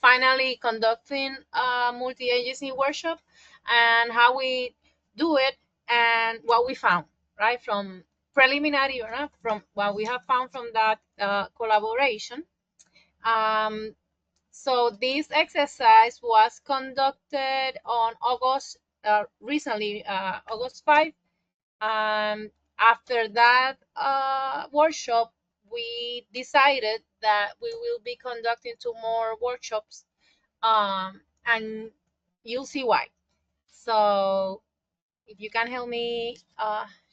finally conducting a multi-agency workshop and how we do it and what we found, right? From preliminary, or from what we have found from that collaboration. So this exercise was conducted on August, recently, August 5. After that workshop, we decided that we will be conducting 2 more workshops, and you'll see why. So if you can help me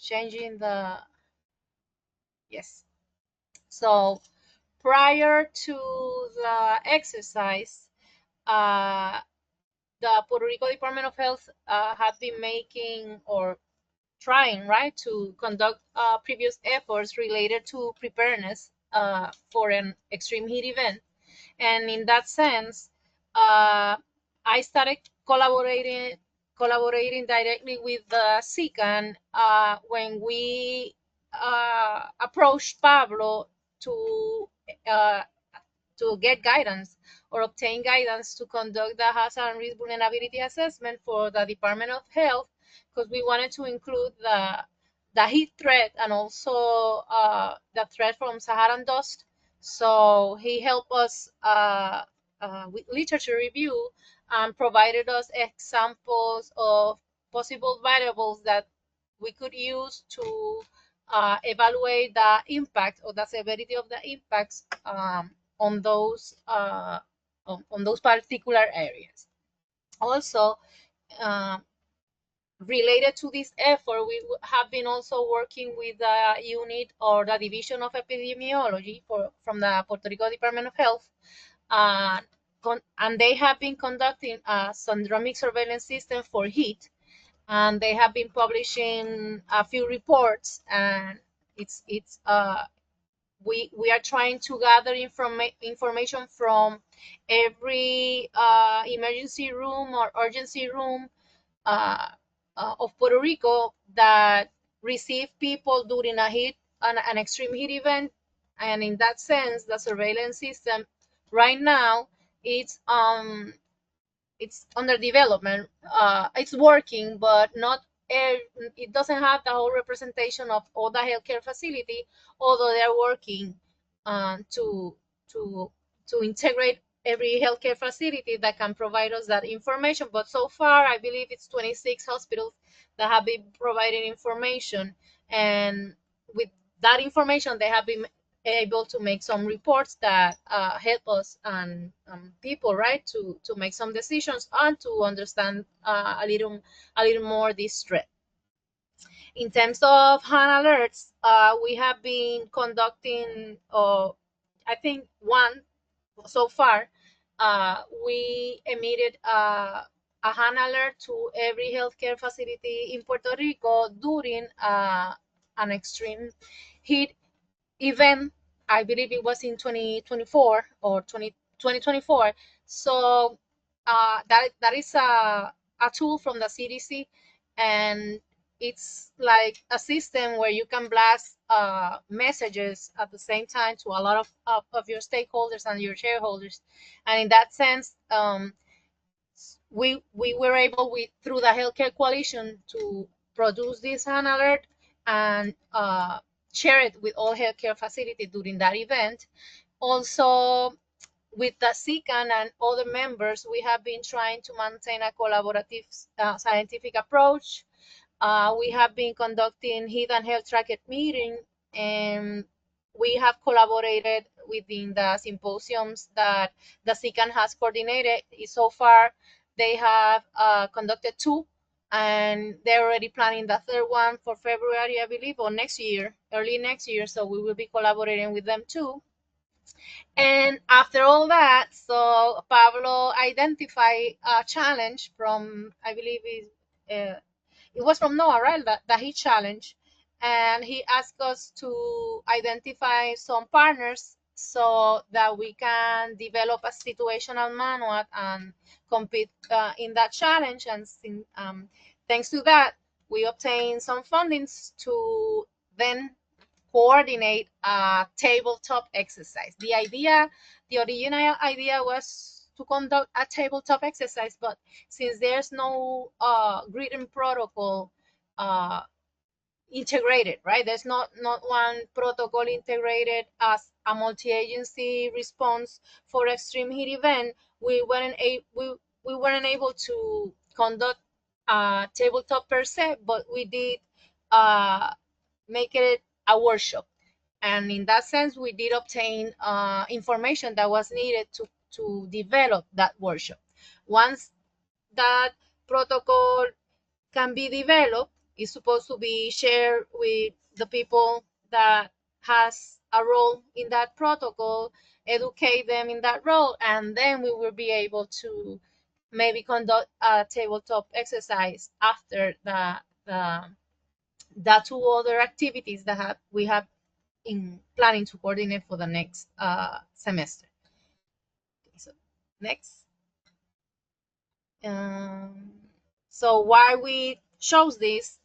changing the, yes. So prior to the exercise, the Puerto Rico Department of Health had been making or trying, right, to conduct previous efforts related to preparedness for an extreme heat event. And in that sense, I started collaborating directly with the SICAN when we approached Pablo uh, to get guidance or obtain guidance to conduct the hazard and risk vulnerability assessment for the Department of Health, because we wanted to include the heat threat and also the threat from Saharan dust. So he helped us with literature review and provided us examples of possible variables that we could use to evaluate the impact or the severity of the impacts on those particular areas. Also, related to this effort, we have been also working with the unit or the division of epidemiology from the Puerto Rico Department of Health, and they have been conducting a syndromic surveillance system for heat, and they have been publishing a few reports, and we are trying to gather information from every emergency room or urgency room of Puerto Rico that receive people during an extreme heat event. And in that sense, the surveillance system right now it's under development. It's working, but not it doesn't have the whole representation of all the healthcare facility, although they're working to to to integrate every healthcare facility that can provide us that information. But so far, I believe it's 26 hospitals that have been providing information, and with that information, they have been able to make some reports that help us and people, right, to make some decisions and to understand a little more this threat. In terms of HAN alerts, we have been conducting, I think, one so far. We emitted a HAN alert to every healthcare facility in Puerto Rico during an extreme heat event. I believe it was in 2024 or 2024. So that is a tool from the CDC, and it's like a system where you can blast messages at the same time to a lot of your stakeholders and your shareholders. And in that sense, we were able, through the Healthcare Coalition, to produce this HAN alert and share it with all healthcare facilities during that event. Also, with the SICAN and other members, we have been trying to maintain a collaborative scientific approach. We have been conducting heat and health tracker meeting, and we have collaborated within the symposiums that the SICAN has coordinated. So far, they have conducted 2, and they're already planning the 3rd one for February, I believe, or next year, early next year. So we will be collaborating with them too. And after all that, so Pablo identified a challenge from, I believe it was from NOAA, right? The heat challenge. And he asked us to identify some partners so that we can develop a situational manual and compete in that challenge. And thanks to that, we obtained some fundings to then coordinate a tabletop exercise. The original idea was to conduct a tabletop exercise, but since there's no written protocol integrated, right? There's not one protocol integrated as a multi-agency response for extreme heat event. We weren't able to conduct a tabletop per se, but we did make it a workshop. And in that sense, we did obtain information that was needed to develop that workshop. Once that protocol can be developed, it's supposed to be shared with the people that has a role in that protocol, educate them in that role, and then we will be able to maybe conduct a tabletop exercise after the 2 other activities that we have in planning to coordinate for the next semester. Okay, so next. So why we chose this?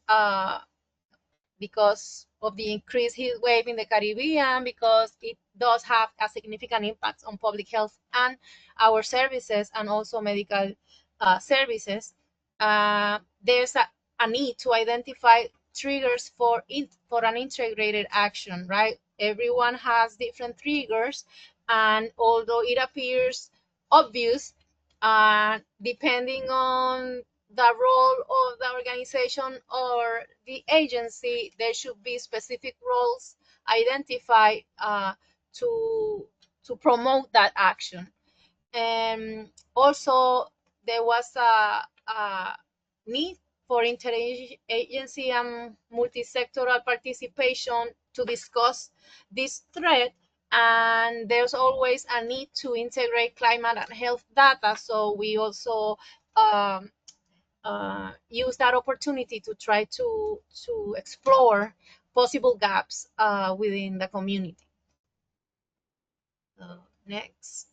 Because of the increased heat wave in the Caribbean, because it does have a significant impact on public health and our services, and also medical services. There's a need to identify triggers for an integrated action, right? Everyone has different triggers, and although it appears obvious. Depending on the role of the organization or the agency, there should be specific roles identified to promote that action. And also, there was a need for interagency and multi-sectoral participation to discuss this threat. And there's always a need to integrate climate and health data. So we also um, use that opportunity to try to explore possible gaps within the community. So next.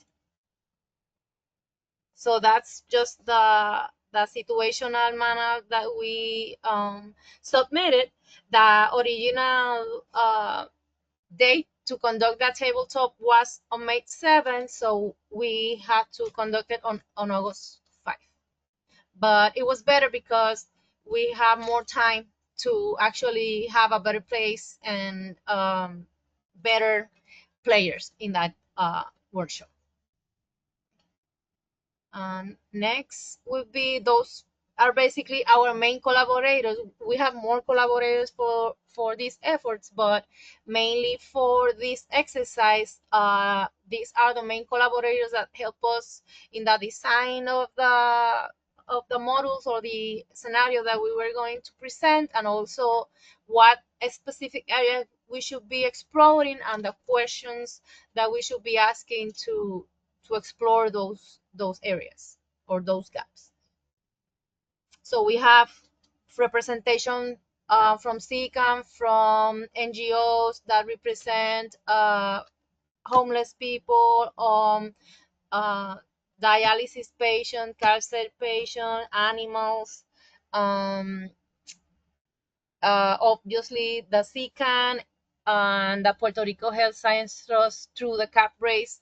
So that's just the situational manual that we submitted. The original date to conduct that tabletop was on May 7th, so we had to conduct it on August 5th. But it was better because we have more time to actually have a better place and better players in that workshop. Next would be, those are basically our main collaborators. We have more collaborators for these efforts, but mainly for this exercise, these are the main collaborators that help us in the design of the models or the scenario that we were going to present, and also what a specific area we should be exploring and the questions that we should be asking to explore those areas or those gaps. So we have representation from CCAM, from NGOs that represent homeless people, dialysis patient, cancer patient, animals. Obviously, the CCAN and the Puerto Rico Health Science Trust through the CAP race,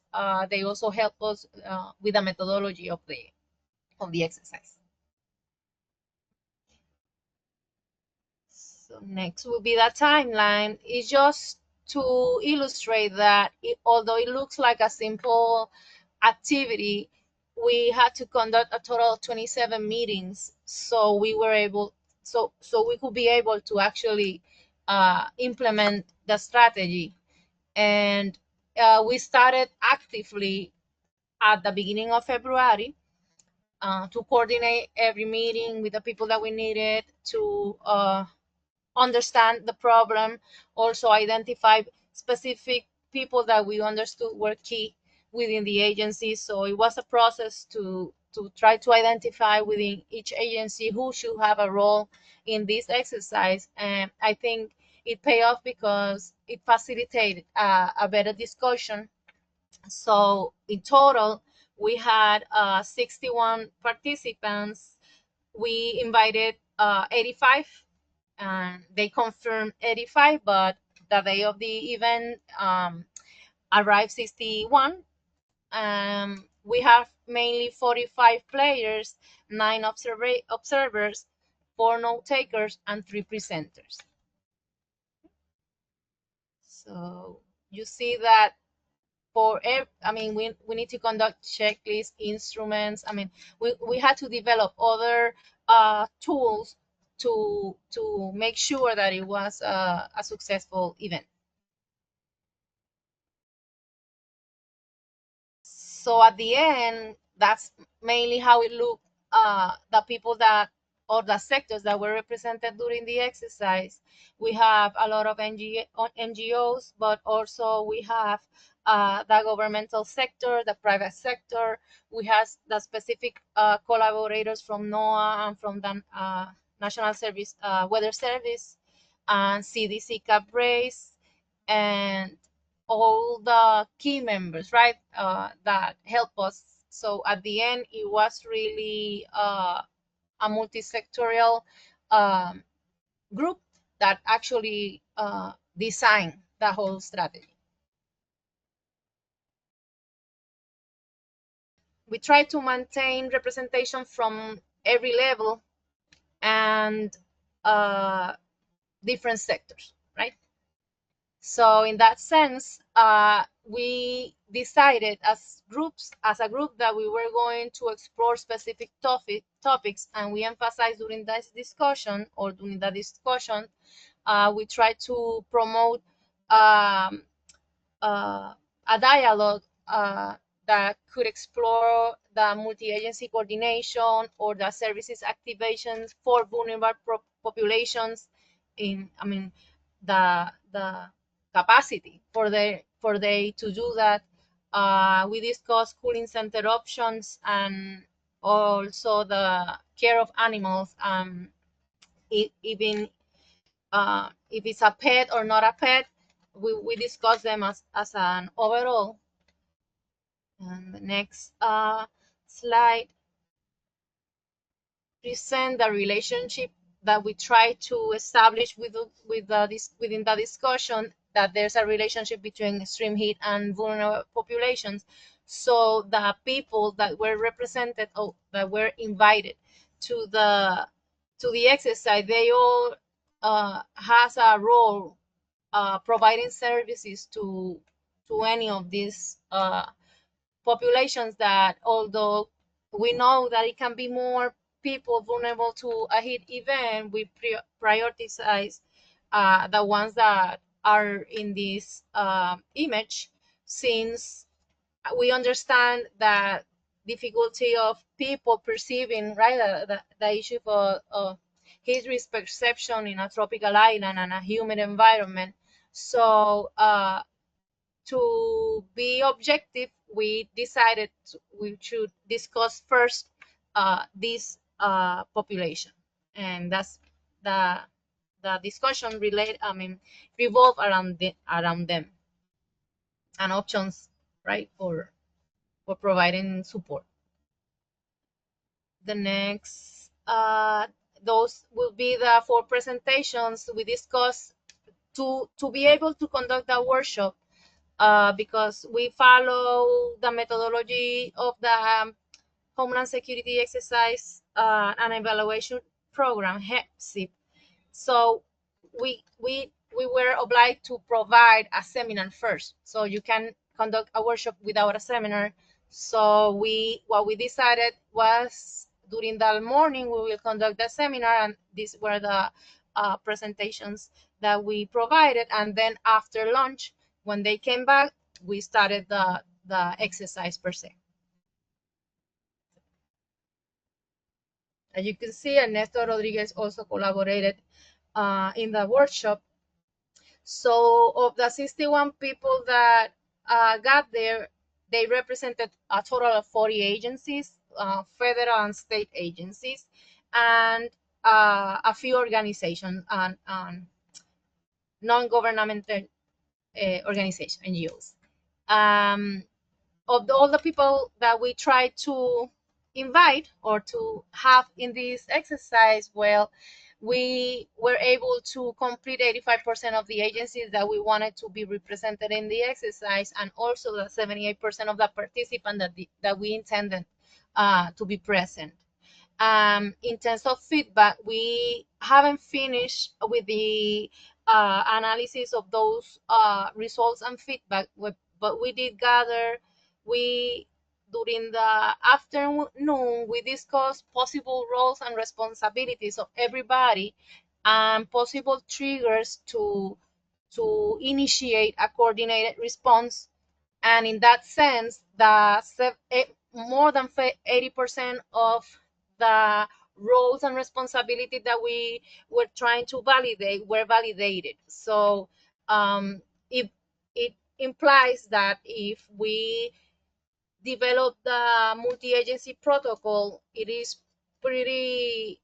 they also help us with the methodology of the exercise. So next will be the timeline. It's just to illustrate that although it looks like a simple activity, we had to conduct a total of 27 meetings, so we were able, so we could be able to actually implement the strategy. And we started actively at the beginning of February to coordinate every meeting with the people that we needed to understand the problem, also identify specific people that we understood were key within the agency. So it was a process to try to identify within each agency who should have a role in this exercise. And I think it paid off because it facilitated a better discussion. So in total, we had 61 participants. We invited 85, and they confirmed 85, but the day of the event arrived 61. We have mainly 45 players, 9 observers, 4 note takers, and 3 presenters. So you see that we need to conduct checklists, instruments. We had to develop other tools to make sure that it was a successful event. So at the end, that's mainly how it looked. The people that, or the sectors that were represented during the exercise, we have a lot of NGOs, but also we have the governmental sector, the private sector. We have the specific collaborators from NOAA and from the National Service, Weather Service, and CDC CAP race, and all the key members, right, that help us. So at the end, it was really a multi-sectorial group that actually designed the whole strategy. We try to maintain representation from every level and different sectors, right? So in that sense, we decided as a group, that we were going to explore specific topics, and we emphasized during this discussion, we tried to promote um, a dialogue that could explore the multi-agency coordination or the services activations for vulnerable populations the capacity for they to do that. We discussed cooling center options and also the care of animals, even if it's a pet or not a pet. We discuss them as an overall. And the next slide present the relationship that we try to establish within the discussion, that there's a relationship between extreme heat and vulnerable populations. So the people that were represented, or that were invited to the exercise, they all has a role providing services to any of these populations, that although we know that it can be more people vulnerable to a heat event, we prioritize the ones that are in this image, since we understand that difficulty of people perceiving, right, the issue of heat risk perception in a tropical island and a humid environment. So to be objective, we decided we should discuss first this population, and that's the discussion revolve around them and options, right, for providing support. The next, those will be the 4 presentations we discussed to be able to conduct the workshop. Because we follow the methodology of the Homeland Security Exercise and Evaluation Program, HEPSIP. So we were obliged to provide a seminar first, so you can conduct a workshop without a seminar. So what we decided was, during the morning we will conduct the seminar, and these were the presentations that we provided, and then after lunch, when they came back, we started the exercise per se. As you can see, Ernesto Rodriguez also collaborated in the workshop. So of the 61 people that got there, they represented a total of 40 agencies, federal and state agencies, and a few organizations and non-governmental organizations, NGOs. Of all the people that we try to invite or to have in this exercise, well, we were able to complete 85% of the agencies that we wanted to be represented in the exercise, and also the 78% of the participants that we intended to be present. In terms of feedback, we haven't finished with the analysis of those results and feedback, but we did gather. During the afternoon, we discussed possible roles and responsibilities of everybody, and possible triggers to initiate a coordinated response. And in that sense, more than 80% of the roles and responsibilities that we were trying to validate were validated. So it implies that if we develop the multi-agency protocol, it is pretty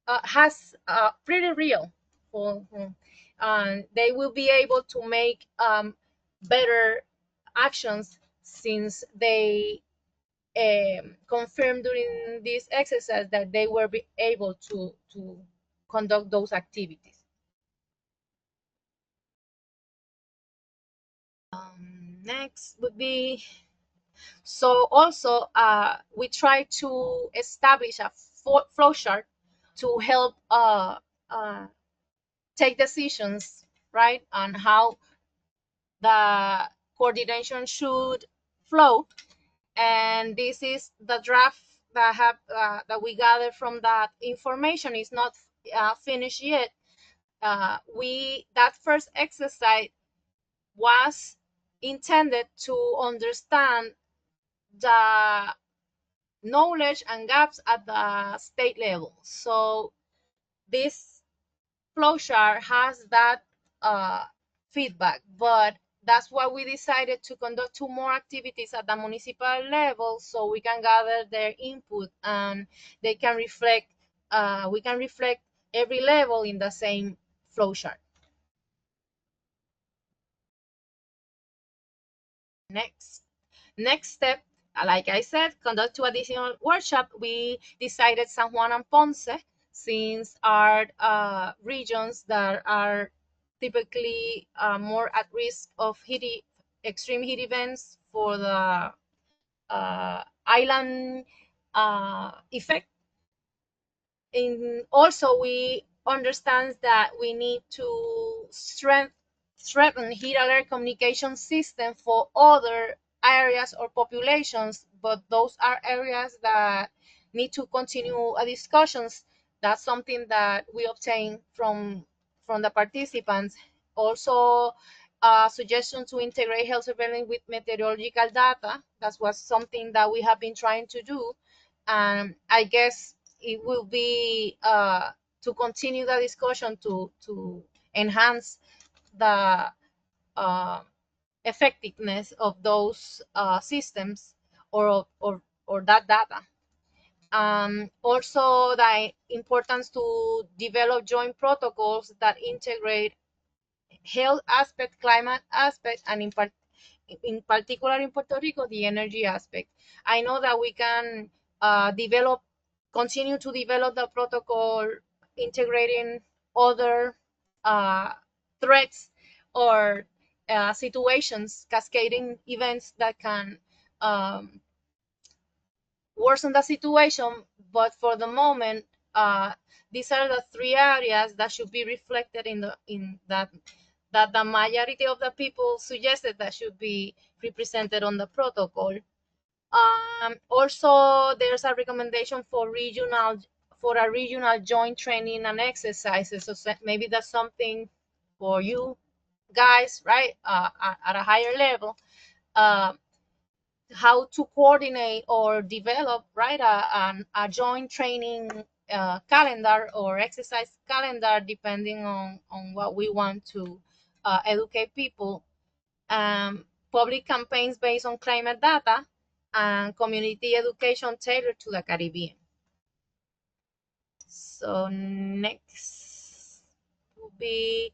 has pretty real. They will be able to make better actions, since they confirmed during this exercise that they were able to conduct those activities. Next would be, so also we try to establish a flow chart to help take decisions, right, on how the coordination should flow. And this is the draft that have that we gathered from that information. Is not finished yet. That first exercise was intended to understand the knowledge and gaps at the state level. So this flowchart has that feedback, but that's why we decided to conduct 2 more activities at the municipal level, so we can gather their input and they can reflect. We can reflect every level in the same flowchart. Next step, like I said, conduct 2 additional workshops. We decided San Juan and Ponce, since are regions that are typically more at risk of extreme heat events for the island effect. Also, we understand that we need to strengthen heat alert communication system for other areas or populations, but those are areas that need to continue a discussions. That's something that we obtain from the participants. Also, suggestion to integrate health surveillance with meteorological data. That was something that we have been trying to do, and I guess it will be to continue the discussion to enhance the effectiveness of those systems or that data. Also, the importance to develop joint protocols that integrate health aspect, climate aspect, and in particular in Puerto Rico, the energy aspect. I know that we can continue to develop the protocol, integrating other threats or situations, cascading events that can worsen the situation. But for the moment, these are the 3 areas that should be reflected in that the majority of the people suggested that should be represented on the protocol. Also, there's a recommendation for a regional joint training and exercises. So maybe that's something for you guys, right? At a higher level, how to coordinate or develop, right, a joint training calendar or exercise calendar, depending on what we want to educate people. Public campaigns based on climate data, and community education tailored to the Caribbean. So next will be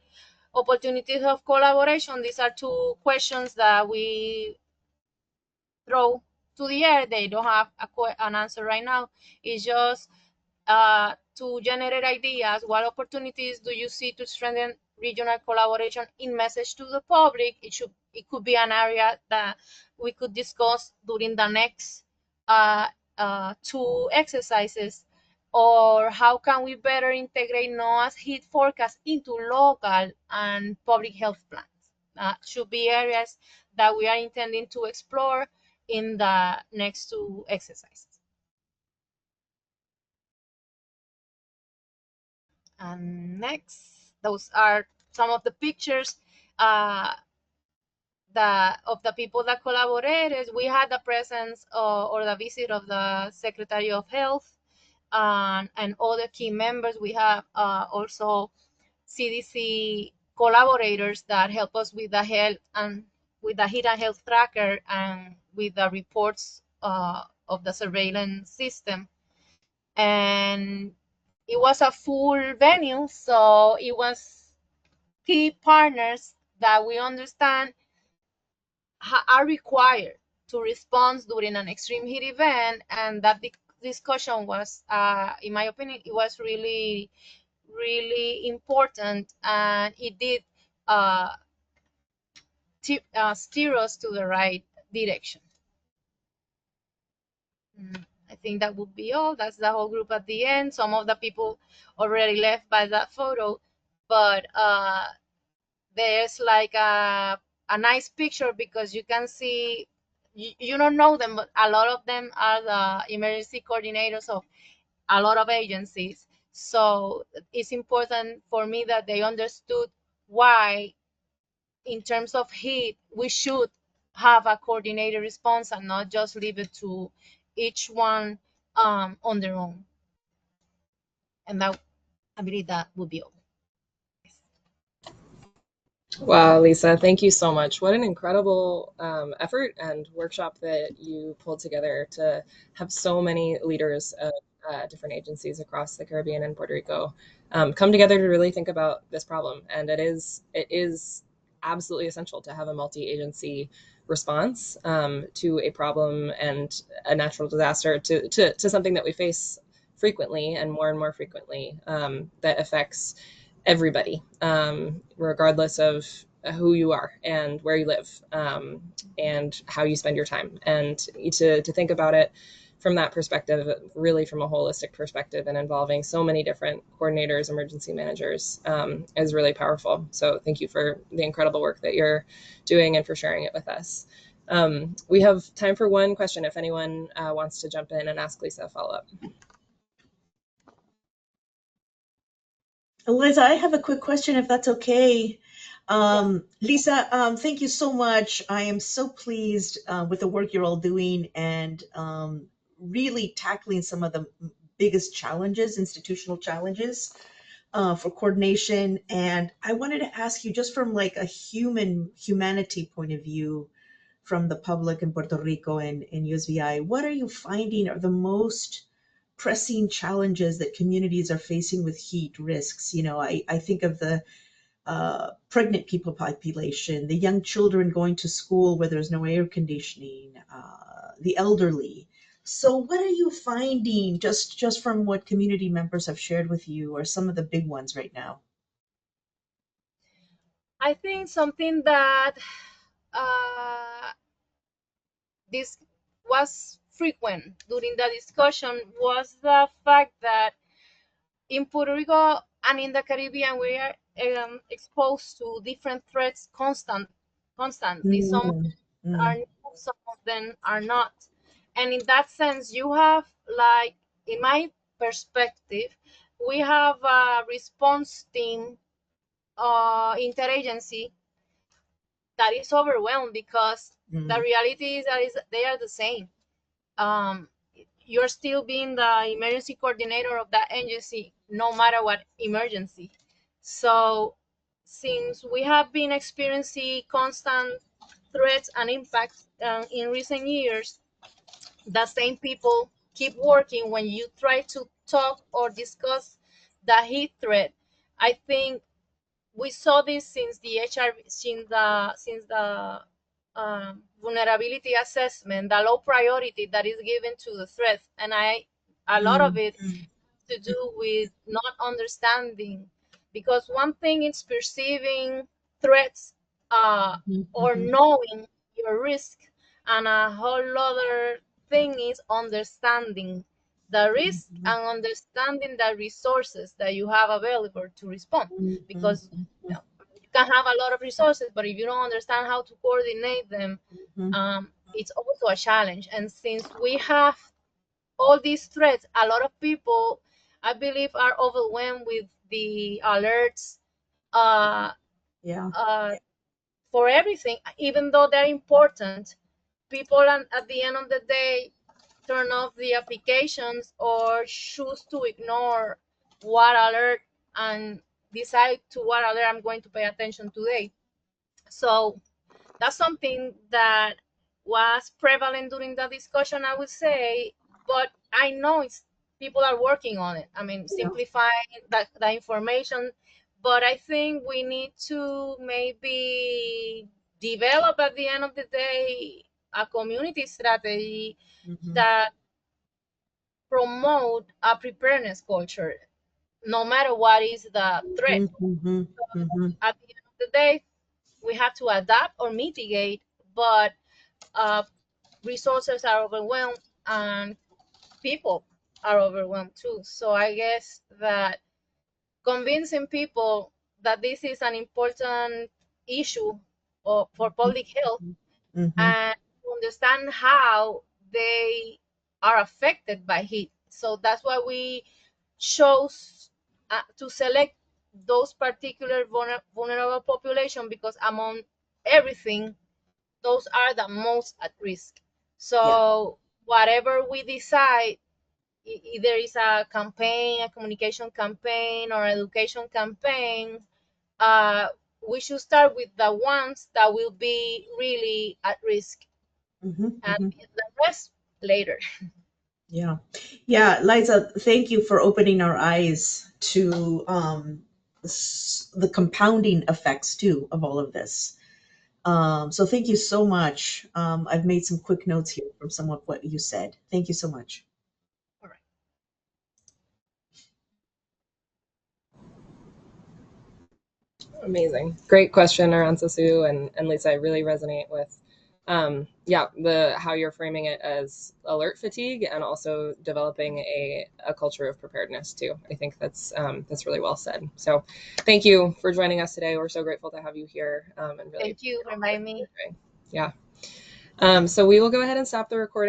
opportunities of collaboration. These are 2 questions that we throw to the air. They don't have an answer right now. It's just to generate ideas. What opportunities do you see to strengthen regional collaboration in message to the public? It could be an area that we could discuss during the next 2 exercises. Or how can we better integrate NOAA's heat forecast into local and public health plans? Should be areas that we are intending to explore in the next 2 exercises. And next, those are some of the pictures of the people that collaborated. We had the presence or the visit of the Secretary of Health and other key members. We have also CDC collaborators that help us with the health and with the heat and health tracker and with the reports of the surveillance system. And it was a full venue, so it was key partners that we understand are required to respond during an extreme heat event. And that discussion was, in my opinion, it was really, really important, and it did steer us to the right direction. I think that would be all. That's the whole group at the end. Some of the people already left by that photo, but there's like a a nice picture because you can see, you don't know them, but a lot of them are the emergency coordinators of a lot of agencies. So it's important for me that they understood why, in terms of heat, we should have a coordinated response and not just leave it to each one on their own. And that, I believe that would be all. Wow, Lisa, thank you so much. What an incredible effort and workshop that you pulled together to have so many leaders of different agencies across the Caribbean and Puerto Rico come together to really think about this problem. And it is absolutely essential to have a multi-agency response to a problem and a natural disaster, to something that we face frequently and more frequently, that affects everybody, regardless of who you are and where you live, and how you spend your time. And to think about it from that perspective, really from a holistic perspective and involving so many different coordinators, emergency managers, is really powerful. So thank you for the incredible work that you're doing and for sharing it with us. We have time for one question if anyone wants to jump in and ask Lisa a follow-up. Eliza, I have a quick question if that's okay. Lisa, thank you so much. I am so pleased with the work you're all doing and really tackling some of the biggest challenges, institutional challenges for coordination. And I wanted to ask you, just from like a humanity point of view, from the public in Puerto Rico and USVI, what are you finding are the most pressing challenges that communities are facing with heat risks? You know, I think of the pregnant people population, the young children going to school where there's no air conditioning, the elderly. So what are you finding just from what community members have shared with you are some of the big ones right now? I think something that uh, this was frequent during the discussion was the fact that in Puerto Rico and in the Caribbean, we are exposed to different threats constantly. Some Mm, are mm, new, some of them are not. And in that sense, you have, like, in my perspective, we have a response team, interagency, that is overwhelmed because the mm, reality is that they are the same. Um, you're still being the emergency coordinator of that agency no matter what emergency. So since we have been experiencing constant threats and impacts in recent years, the same people keep working when you try to talk or discuss the heat threat. I think we saw this since the HRV, since the vulnerability assessment, the low priority that is given to the threat, and a lot of mm, it mm, to do with not understanding, because one thing is perceiving threats, mhm, or mhm, knowing your risk, and a whole other thing is understanding the risk mhm, and understanding the resources that you have available to respond. mhm, Because mhm, you can have a lot of resources, but if you don't understand how to coordinate them, mhm, it's also a challenge. And since we have all these threats, a lot of people, I believe, are overwhelmed with the alerts, uh, yeah. uh, for everything, even though they're important. People, at the end of the day, turn off the applications or choose to ignore what alert and decide to what alert I'm going to pay attention today. So that's something that was prevalent during the discussion, I would say, but I know it's people are working on it. I mean, Yeah. simplifying the information, but I think we need to maybe develop at the end of the day a community strategy Mhm, that promote a preparedness culture, no matter what is the threat. mhm, mhm, mhm, At the end of the day, we have to adapt or mitigate, but uh, resources are overwhelmed and people are overwhelmed too. So I guess that convincing people that this is an important issue for public health, Mm-hmm. and understand how they are affected by heat. So that's why we chose to select those particular vulnerable population, because among everything, those are the most at risk. Yeah. So whatever we decide, either is a campaign, a communication campaign, or education campaign, uh, we should start with the ones that will be really at risk, Mm-hmm. and Mm-hmm. the rest later. Yeah. Yeah, Liza, thank you for opening our eyes to the compounding effects too of all of this. So thank you so much. I've made some quick notes here from some of what you said. Thank you so much. All right. Amazing. Great question, Aranza Sue and Lisa. I really resonate with the how you're framing it as alert fatigue and also developing a culture of preparedness too. I think that's really well said. So thank you for joining us today. We're so grateful to have you here and really Thank you for reminding me. yeah. So we will go ahead and stop the recording.